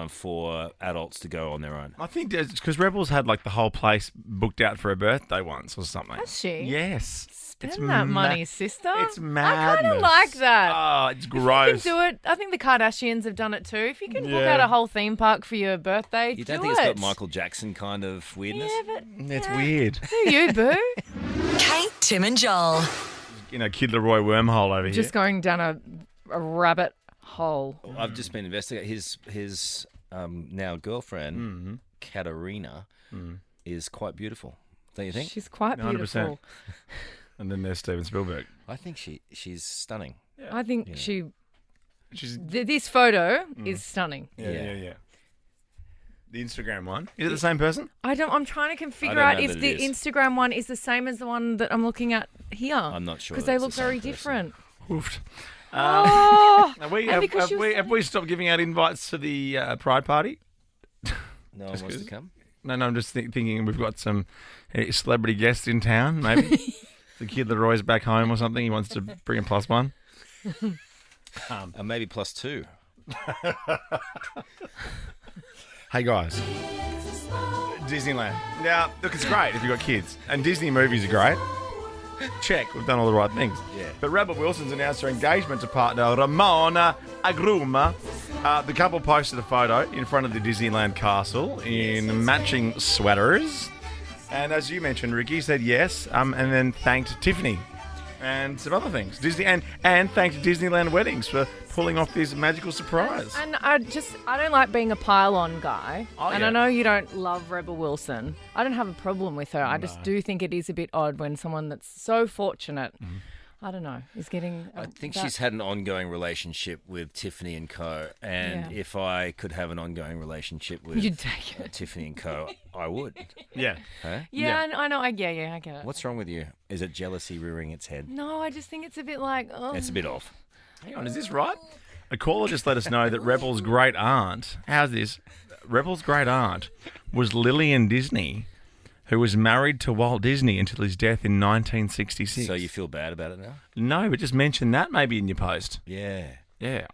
for adults to go on their own. I think because Rebels had like the whole place booked out for her birthday once or something. Has she? Yes. Spend that money, sister. It's I madness. kind of like that. Oh, it's If gross. you can do it. I think the Kardashians have done it too. If you can book out a whole theme park for your birthday, You don't do think it. it's got Michael Jackson kind of weirdness? Yeah, but It's weird. do you, boo? Kate, Tim, and Joel. Kid Leroy wormhole over here. Just going down a rabbit hole. I've just been investigating his now girlfriend, Katarina, is quite beautiful. Don't you think? She's quite 100%. beautiful. And then there's Steven Spielberg. I think she's stunning. I think She's this photo is stunning. yeah. The Instagram one. Is it the same person? I'm trying to figure don't out know if that the it is. Instagram one is the same as the one that I'm looking at here. I'm not sure because they that's look the same very person. different. Oofed. And because she was Have we stopped giving out invites to the Pride Party? No one wants to come. No, I'm just thinking we've got some celebrity guests in town, maybe. The kid Leroy's back home or something. He wants to bring a +1. And maybe +2. Hey, guys. Disneyland. Now, look, it's great if you've got kids. And Disney movies are great. Check, we've done all the right things. Yeah. But Rebel Wilson's announced her engagement to partner Ramona Agruma. The couple posted a photo in front of the Disneyland castle in matching sweaters. And as you mentioned, Ricky said yes, and then thanked Tiffany and some other things. And thanked Disneyland Weddings for pulling off this magical surprise. And I don't like being a pile-on guy. And yeah. I know you don't love Rebel Wilson. I don't have a problem with her. I just do think it is a bit odd when someone that's so fortunate, I don't know, is getting... I think she's had an ongoing relationship with Tiffany and Co. And if I could have an ongoing relationship with You'd take it. Tiffany and Co., I would. Yeah. Huh? Yeah, I know. I get it. What's wrong with you? Is it jealousy rearing its head? No, I just think it's a bit like... Oh. It's a bit off. Hang on, is this right? A caller just let us know that Rebel's great aunt, how's this? Rebel's great aunt was Lillian Disney, who was married to Walt Disney until his death in 1966. So you feel bad about it now? No, but just mention that maybe in your post. Yeah. Yeah.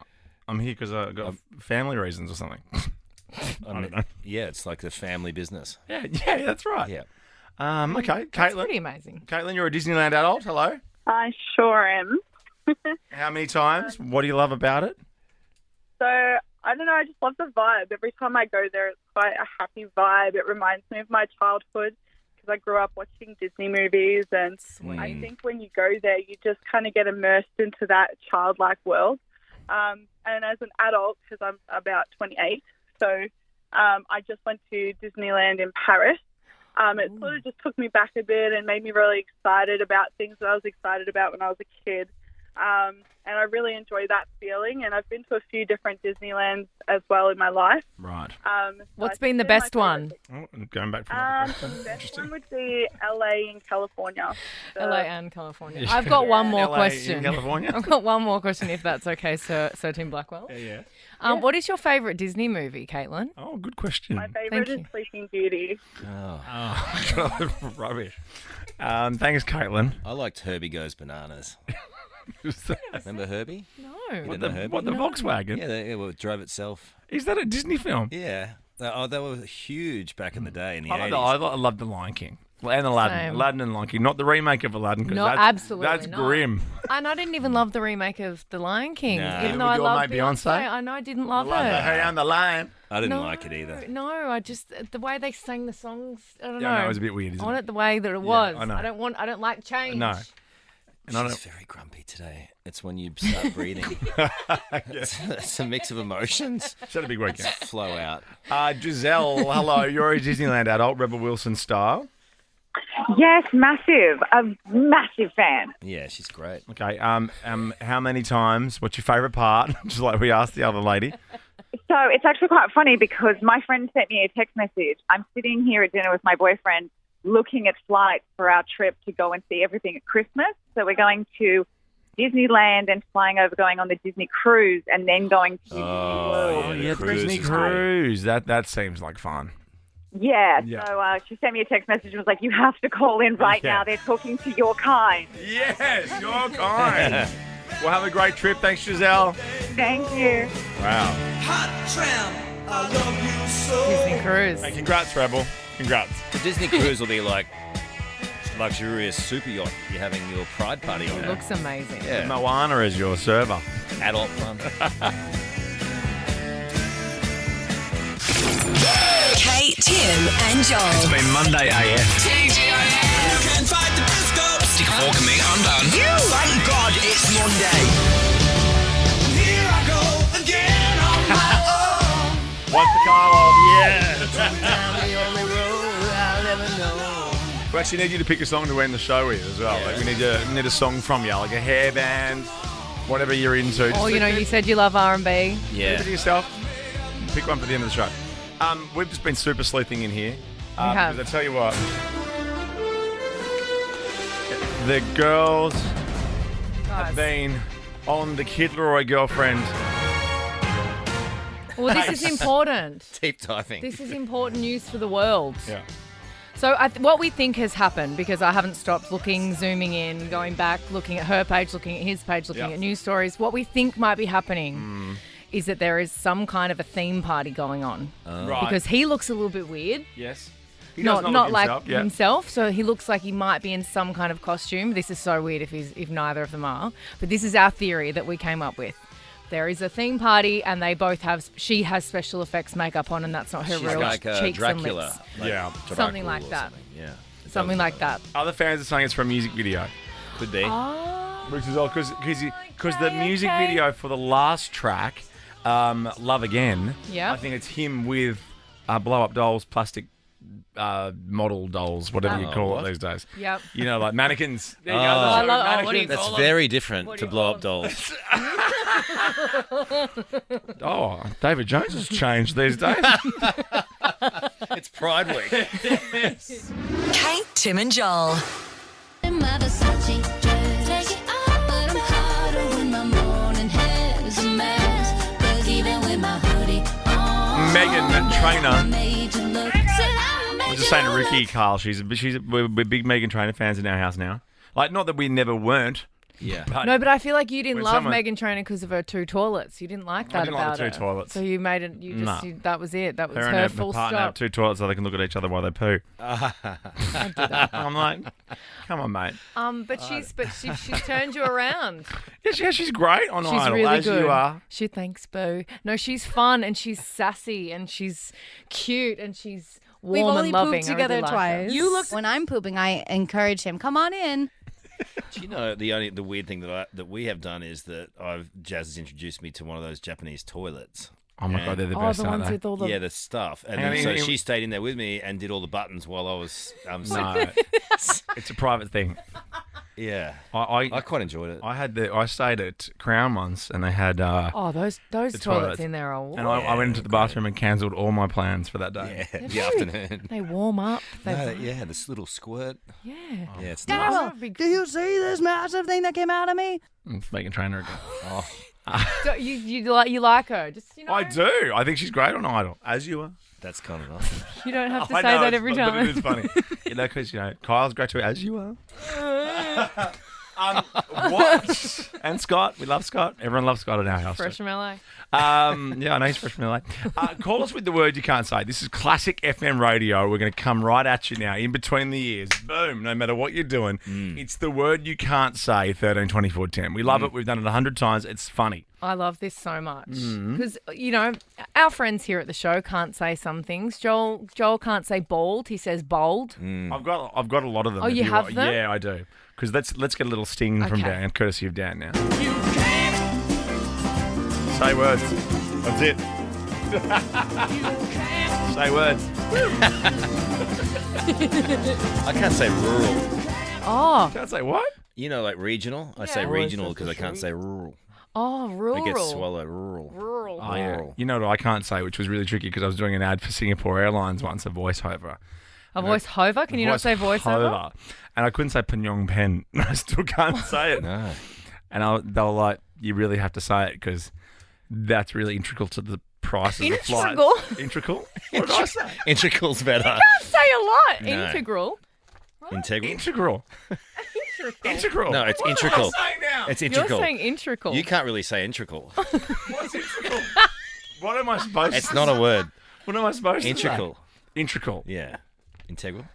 I'm here because I've got family reasons or something. I don't know. Yeah, it's like the family business. Yeah, that's right. Yeah. Okay, Caitlin. That's pretty amazing. Caitlin, you're a Disneyland adult. Hello. I sure am. How many times? What do you love about it? So, I don't know, I just love the vibe. Every time I go there, it's quite a happy vibe. It reminds me of my childhood because I grew up watching Disney movies. And I think when you go there, you just kind of get immersed into that childlike world. And as an adult, because I'm about 28, so I just went to Disneyland in Paris. It sort of just took me back a bit and made me really excited about things that I was excited about when I was a kid. And I really enjoy that feeling. And I've been to a few different Disneylands as well in my life. Right. What's been the best one? Oh, going back for another question. The best one would be LA in California. LA and California. I've got one more LA question. in California? I've got one more question, if that's okay, Sir Tim Blackwell. Yeah. What is your favourite Disney movie, Caitlin? Oh, good question. My favourite is Sleeping Beauty. Oh, rubbish. Thanks, Caitlin. I liked Herbie Goes Bananas. Remember Herbie? No. You didn't know Herbie? The Volkswagen? Yeah, it drove itself. Is that a Disney film? Yeah. They were huge back in the day in the I 80s. love The Lion King. And Aladdin. Same. Aladdin and Lion King. Not the remake of Aladdin. No, that's, absolutely That's not. grim. And I didn't even love the remake of The Lion King. No. Even though With I your love mate Beyonce? I know I didn't love it. Hey, I'm the lion. I didn't like it either. No, I just the way they sang the songs. I don't know. Yeah, no, it was a bit weird, I isn't want it? it the way that it was. I know. I don't like change. No. And I She's very grumpy today. It's when you start breathing. It's a mix of emotions. She's had a big weekend. Flow out. Giselle, hello. You're a Disneyland adult, Rebel Wilson style. Yes, massive. A massive fan. Yeah, she's great. Okay. How many times? What's your favourite part? Just like we asked the other lady. So it's actually quite funny because my friend sent me a text message. I'm sitting here at dinner with my boyfriend looking at flights for our trip to go and see everything at Christmas. So we're going to Disneyland and flying over, going on the Disney cruise, and then going to Disney World. Yeah, the Disney cruise. That seems like fun. Yeah, Yeah. so she sent me a text message and was like, you have to call in right Yeah. now. They're talking to your kind. Yes, your kind. Well, have a great trip. Thanks, Giselle. Thank you. Wow. Hot tramp, I love you so. Disney cruise. Hey, congrats, Rebel. Congrats. The Disney cruise will be like luxurious super yacht. You're having your pride party on It it. looks amazing. Yeah. Moana as your server. Adult fun. Kate, Tim, and Joel. It's been Monday AF. TGIM. Can't fight the disco. Stick a fork in me, I'm done. Thank God it's Monday. Here I go again on my own. Once the Carl, yeah. We actually need you to pick a song to end the show with as well. Yeah. Like we need a song from you, like a hairband, whatever you're into. Oh, you said you love R&B. Yeah. Leave it to yourself. Pick one for the end of the show. We've just been super sleuthing in here. We have. Because I tell you what, the girls have been on the Kid Leroy girlfriend. Well, this is important. Deep diving. This is important news for the world. Yeah. So what we think has happened, because I haven't stopped looking, zooming in, going back, looking at her page, looking at his page, looking at news stories, what we think might be happening is that there is some kind of a theme party going on. Right. Because he looks a little bit weird. Yes. He does Not look like himself, yeah. himself, so he looks like he might be in some kind of costume. This is so weird if neither of them are. But this is our theory that we came up with. There is a theme party, and they both have. She has special effects makeup on, and that's not her She's real like cheeks Dracula. and lips. Yeah. Something like that. Yeah. Something like that. Other fans are saying it's from a music video. Could be. Which is odd because the music video for the last track, Love Again, Yep. I think it's him with blow-up dolls, plastic model dolls, whatever you call it these days. Yep. You know, like mannequins. There you Oh. go. I love- mannequins. what do you That's call very different to blow up dolls. Oh, David Jones has changed these days. It's Pride Week. Kate, Tim, and Joel. In my Versace dress. Take it off, but I'm hotter when my morning hair is a mess. 'Cause even with my hoodie on, Megan Trainor. made you look. Said I I made was just you saying to look. Ricky, Carl, we're big Megan Trainor fans in our house now. Like, not that we never weren't. Yeah. No, but I feel like you didn't When love someone- Meghan Trainor because of her two toilets. You didn't like that didn't about like the her. two toilets. So you made it. No. That was it. That was Her her, and her full partner have stop. two toilets so they can look at each other while they poo. I'm like, come on, mate. But she's turned you around. Yeah, she's great on She's Idol, really as good. you are. She thanks Boo. No, she's fun and she's sassy and she's cute and she's warm We've only and loving. pooped together I really like her. twice. You look. When I'm pooping, I encourage him. Come on in. Do you know the weird thing that we have done is that Jazz has introduced me to one of those Japanese toilets. Oh my God, they're the best, the aren't ones they? with all the Yeah, the stuff. And Hang on, then, you- so she stayed in there with me and did all the buttons while I was No, it's a private thing. Yeah. I quite enjoyed it. I stayed at Crown once, and they had those the toilets in there are. and I went into the bathroom and cancelled all my plans for that day. Yeah, the afternoon. They warm up. Yeah, this little squirt. Yeah. Yeah, it's nice. Daryl, do you see this massive thing that came out of me? It's Megan Trainor again. Oh. So you like her? Just I do. I think she's great on Idol, as you are. That's kind of nice. You don't have to I say know, that every but time. it is funny. Because Kyle's great too, as you are. What? And Scott. We love Scott. Everyone loves Scott in our house. Fresh from LA. Yeah, I know he's fresh from LA. Call us with the word you can't say. This is classic FM radio. We're going to come right at you now, in between the ears. Boom. No matter what you're doing, it's the word you can't say. 13, 24, 10. We love it. We've done it 100 times. It's funny. I love this so much because our friends here at the show can't say some things. Joel can't say bald. He says bold. I've got a lot of them. Oh, you have them? Yeah, I do. Because let's get a little sting from Dan, courtesy of Dan now. Say words. That's it. Say words. I can't say rural. Oh. Can't say what? Like regional. I say regional because I can't say rural. Oh, rural. I get swallowed. Rural. Rural. Oh, yeah. You know what I can't say, which was really tricky because I was doing an ad for Singapore Airlines once, a voiceover. A voiceover? Can you not say voiceover? And I couldn't say Phnom Penh. I still can't say it. No. And they were like, you really have to say it because that's really integral to the price of the flight. Integral? What did I say? Integral's better. You can't say a lot. No. Integral. Integral? Integral. No, it's what integral. What am I saying now? It's integral. You're saying integral. You can't really say integral. What's integral? What am I supposed to say? It's not a word. What am I supposed Integral. to say? Integral. Yeah. Integral?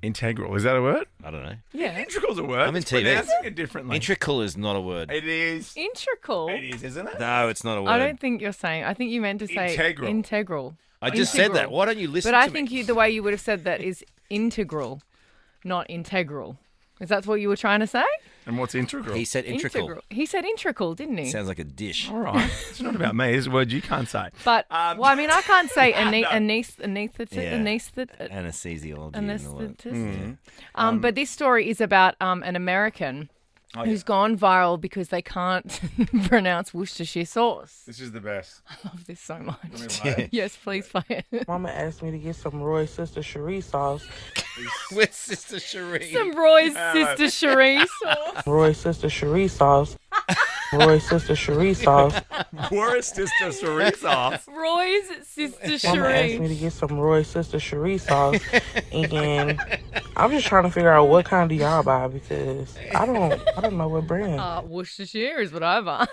Integral. Is that a word? I don't know. Yeah. Integral's a word. I'm in It's TV. pronouncing it differently. Integral is not a word. It is. Integral. It is, isn't it? No, it's not a word. I don't think you're saying. I think you meant to say integral. I just said that. Why don't you listen to me? But I me? think the way you would have said that is integral, not integral. Is that what you were trying to say? And what's integral? He said integral. He said integral, didn't he? Sounds like a dish. All right. It's not about me. It's a word you can't say. But, well, I mean, I can't say anaesthetist. But this story is about an American who's gone viral because they can't pronounce Worcestershire sauce. This is the best. I love this so much. Yes, please play it. Mama asked me to get some Roy's Sister Cherie sauce. With Sister Cherie. Some Roy's Sister Cherie sauce. Roy's Sister Cherie sauce. Roy's Sister Cherie sauce. Roy's Sister Cherie sauce. Roy's Sister Mama asked Cherie. me to get some Roy's Sister Cherie sauce. And I'm just trying to figure out what kind do y'all buy because I don't know what brand. Worcestershire is what I buy.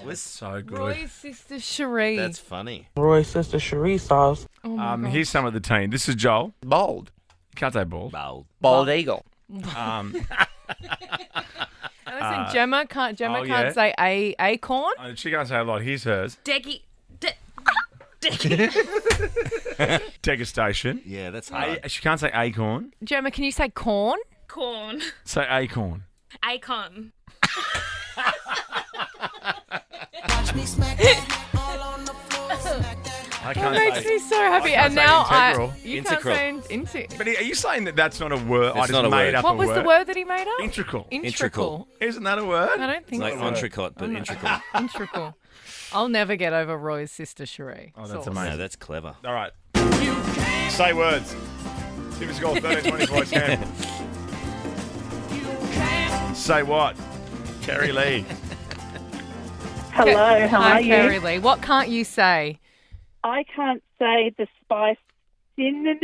It's so good. Roy's Sister Cherie. That's funny. Roy's Sister Cherie sauce. Oh my God. Here's some of the team. This is Joel. Bold. You can't say bald. Bald eagle. Listen, Gemma can't say acorn. She can't say a lot. Here's hers. Degustation. Yeah, that's hard. She can't say acorn. Gemma, can you say corn? Corn. Say acorn. Icon. I That can't makes say, me so happy. I And can't now say integral. you can't say But are you saying that that's not a word? I It's just not a made word. up What a was word. the word that he made up? Integral. Integral. Isn't that a word? I don't It's think like so. entrecote, but integral. Integral. I'll never get over Roy's Sister Cherie. Oh, that's sauce. amazing. No, that's clever. All right. Say words. Give us a call. 13, 24, 10. Say what? Kerry Lee. Hello, how Hi, are you? Kerry Lee. What can't you say? I can't say the spice cinnamon.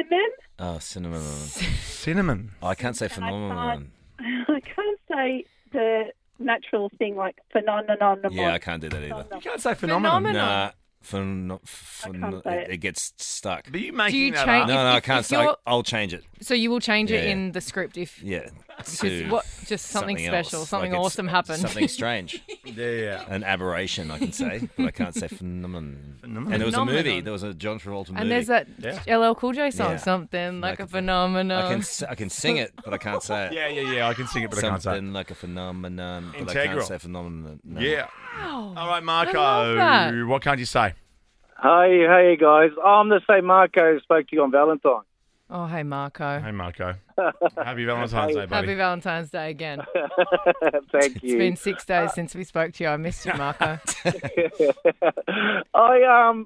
Oh, cinnamon. Cinnamon. I can't say phenomenon. I can't say the natural thing like phenomenon. Yeah, I can't do that either. You can't say phenomenon. Nah. can't say it. It gets stuck. But you Do making you that change? up? No, I if can't say. you're- I'll change it. So you will change it Yeah. in the script if Yeah. just something special, else. something Like it's awesome happened. Something strange. Yeah. An aberration, I can say, but I can't say phenomenon. And there was a movie. Phenomenon. There was a John Travolta movie. And there's that LL Cool J song, Yeah. something like a phenomenon. I can sing it, but I can't say it. Yeah. I can sing it, but I can't say it. Something like a phenomenon, but I Integral. can't say phenomenon. No. Yeah. Wow. All right, I love Marco. that. What can't you say? Hey guys. I'm the same Marco who spoke to you on Valentine. Oh, hey, Marco. Hey, Marco. Happy Valentine's Day, buddy. Happy Valentine's Day again. Thank you. It's been 6 days since we spoke to you. I missed you, Marco. I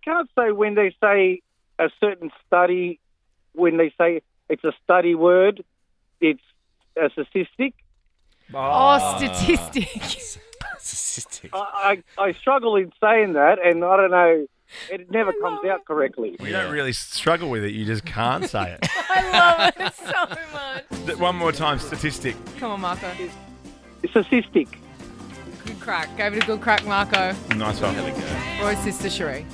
can't say when they say a certain study, when they say it's a study word, it's a statistic. Oh, statistic. Statistic. I struggle in saying that, and I don't know It never comes out correctly. We don't really struggle with it. You just can't say it. I love it so much. One more time, statistic. Come on, Marco. Statistic. Good crack. Gave it a good crack, Marco. Nice one. There we go. Roy's sister Cherie.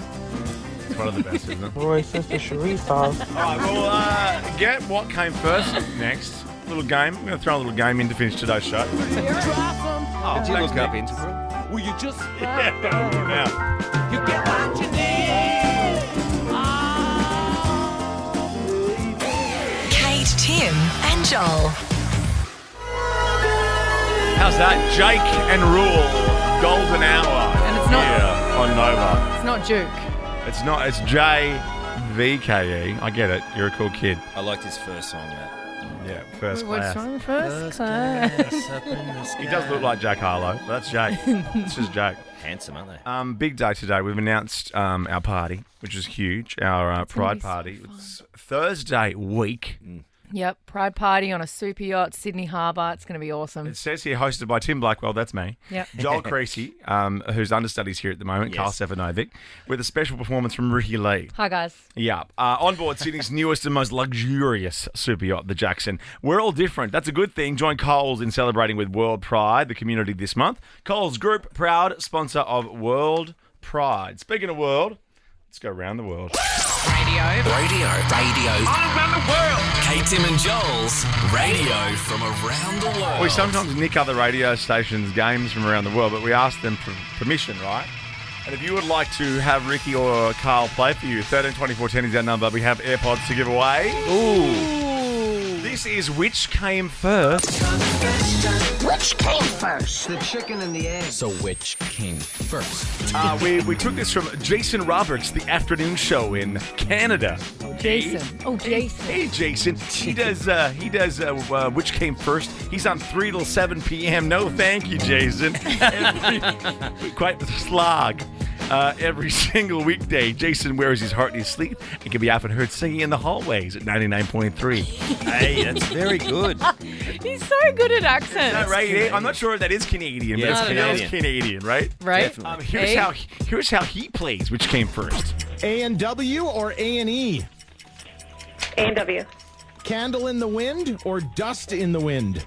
It's one of the best, isn't it? Roy's sister Cherie sauce. All right, well, get what came first next. Little game. I'm going to throw a little game in to finish today's show. Oh, did you look up Integral? Will you just Yeah. you get what you need? Kate, Tim, and Joel. How's that? Jake and Rule, Golden Hour. And it's not- here on Nova. It's not Duke. It's not. It's JVKE. I get it. You're a cool kid. I liked his first song, Matt. Yeah, first What's class. wrong with first class? Up in the sky. He does look like Jack Harlow, but that's Jake. It's just Jake. Handsome, aren't they? Big day today. We've announced our party, which is huge. Our gonna Pride be so party. fun. It's Thursday week. Yep, Pride Party on a super yacht, Sydney Harbour. It's going to be awesome. It says here hosted by Tim Blackwell, that's me. Yep. Joel Creasy, whose understudies here at the moment, Karl Yes. Stefanovic, with a special performance from Ricky Lee. Hi, guys. Yeah. On board Sydney's newest and most luxurious super yacht, the Jackson. We're all different. That's a good thing. Join Coles in celebrating with World Pride, the community this month. Coles Group, proud sponsor of World Pride. Speaking of world, let's go around the world. Radio. All around the world. Kate, Tim and Joel's radio from around the world. We sometimes nick other radio stations' games from around the world, but we ask them for permission, right? And if you would like to have Ricky or Carl play for you, 13 24 10 is our number. We have AirPods to give away. Ooh. This is Which Came First. Which came first? The chicken and the egg. So which came first? We took this from Jason Roberts, the afternoon show in Canada. Jason. Oh, Jason. Hey, Jason. He does Which Came First. He's on 3 till 7 p.m. No, thank you, Jason. Quite the slog. Every single weekday, Jason wears his heart in his sleeve and can be often heard singing in the hallways at 99.3. Hey, that's very good. He's so good at accents. Is that right? I'm not sure if that is Canadian, Yeah, but it's Canadian, right? Right? Definitely. Here's how he plays Which Came First. A&W or A&E? A&W. Candle in the wind or dust in the wind?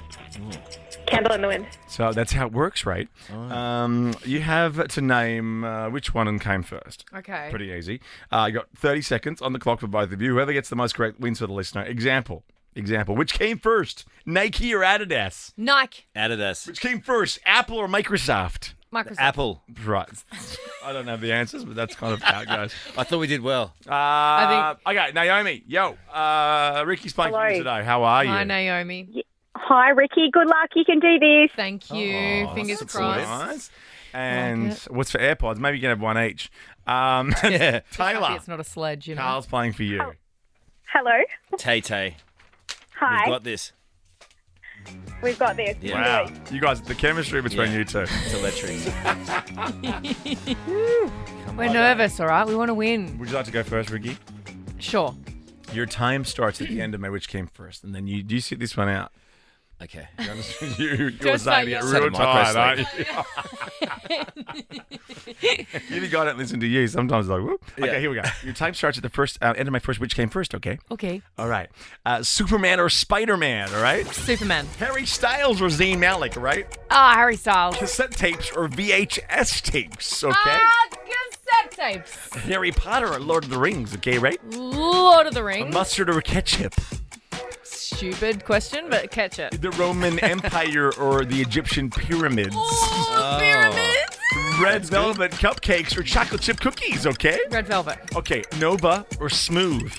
Candle in the wind. So that's how it works, right? You have to name which one came first. Okay. Pretty easy. You got 30 seconds on the clock for both of you. Whoever gets the most correct wins for the listener. Example. Which came first? Nike or Adidas? Nike. Adidas. Which came first? Apple or Microsoft? Microsoft. Apple. Right. I don't have the answers, but that's kind of how it goes. I thought we did well. Okay, Naomi. Yo, Ricky's playing for you today. How are you? Hi, Naomi. Hi, Ricky. Good luck. You can do this. Thank you. Fingers crossed. Nice. And what's for AirPods? Maybe you can have one each. Yeah. Taylor. It's not a sledge, you know. Carl's playing for you. Hello. Tay. Hi. We've got this. We've got this. Wow. You guys, the chemistry between you two. It's electric. We're nervous, all right? We want to win. Would you like to go first, Ricky? Sure. Your time starts at the end of my which came first, and then you sit this one out. Okay. You understand? You're Just saying like it yes. real tired, aren't Micro you? The guy don't listen to you. Sometimes like, whoop. Yeah. Okay, here we go. Your time starts at the first end of my first which came first, okay? Okay. All right. Superman or Spider-Man, all right? Superman. Harry Styles or Zayn Malik, all right? Harry Styles. Cassette tapes or VHS tapes, okay? Cassette tapes. Harry Potter or Lord of the Rings, okay, right? Lord of the Rings. Mustard or ketchup? Stupid question, but catch it. The Roman Empire or the Egyptian pyramids? Pyramids. Red velvet cupcakes or chocolate chip cookies, okay? Red velvet. Okay, Nova or Smooth?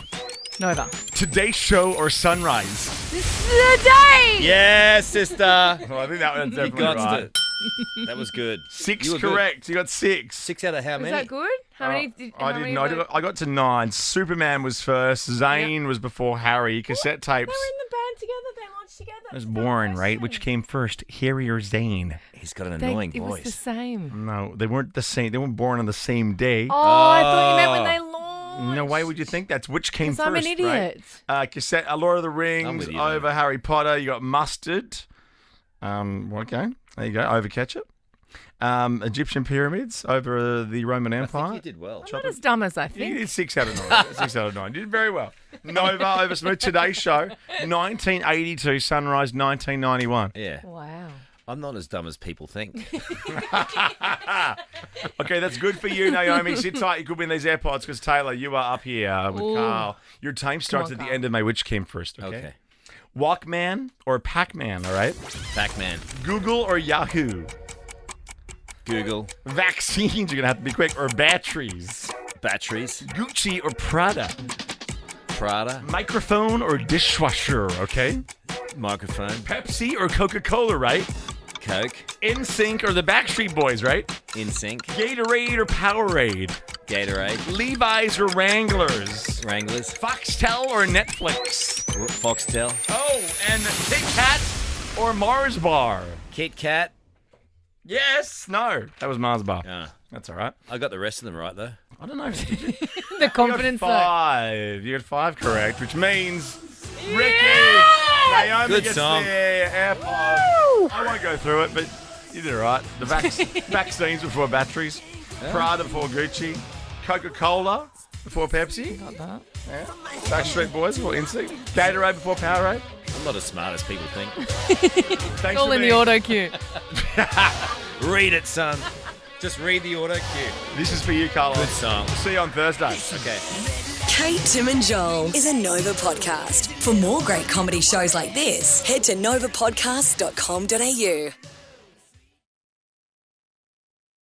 Nova. Today Show or Sunrise? Today. Yes, sister. Well, I think that one's definitely got right. it. That was good. Six You were correct. You got 6. 6 out of how Was many? that good? How many? I didn't know. I got to 9. Superman was first. Zayn was before Harry. Cassette tapes. They were in the band together. They launched together. That was boring, right? Which came first, Harry or Zayn? He's got an annoying It was voice. the same. No, they weren't the same. They weren't born on the same day. Oh, I thought you meant when they launched. No, why would you think that's which came 'Cause first? I'm an idiot. Right? Cassette, Lord of the I'm Rings with you, over Harry Potter. You got Mustard. Okay, there you go. Over ketchup. Egyptian pyramids over the Roman Empire. I think you did well. I'm not as dumb as I You think. did 6 out of 9. 6 out of 9. You did very well. Nova over Smooth. Today's show, 1982, Sunrise, 1991. Yeah. Wow. I'm not as dumb as people think. Okay, that's good for you, Naomi. Sit tight. You could win these AirPods because, Taylor, you are up here with Ooh. Carl. Your time starts at the end of May. Which came first, okay? Okay. Walkman or Pac-Man, all right? Pac-Man. Google or Yahoo? Google. Vaccines, you're going to have to be quick, or batteries? Batteries. Gucci or Prada? Prada. Microphone or dishwasher, okay? Microphone. Pepsi or Coca-Cola, right? Coke. NSYNC or the Backstreet Boys, right? NSYNC. Gatorade or Powerade? Gatorade. Levi's or Wranglers? Wranglers. Foxtel or Netflix? Foxtel. Oh, and Kit Kat or Mars Bar? Kit Kat. Yes. No. That was Mars Bar. Yeah. That's all right. I got the rest of them right, though. I don't know. Did you? The confidence. You got 5. You got 5 correct, which means Ricky. Naomi Good gets song. the AirPods. I won't go through it, but you did all right. The vaccines before batteries. Prada before Gucci. Coca-Cola before Pepsi. Got that. Yeah. Backstreet Boys before NSYNC. Gatorade before Powerade. I'm not as smart as people think. Thanks All for in the being- auto cue. Read it, son. Just read the auto cue. This is for you, Carlos. Good song. See you on Thursday. Okay. Kate, Tim and Joel is a Nova podcast. For more great comedy shows like this, head to novapodcast.com.au.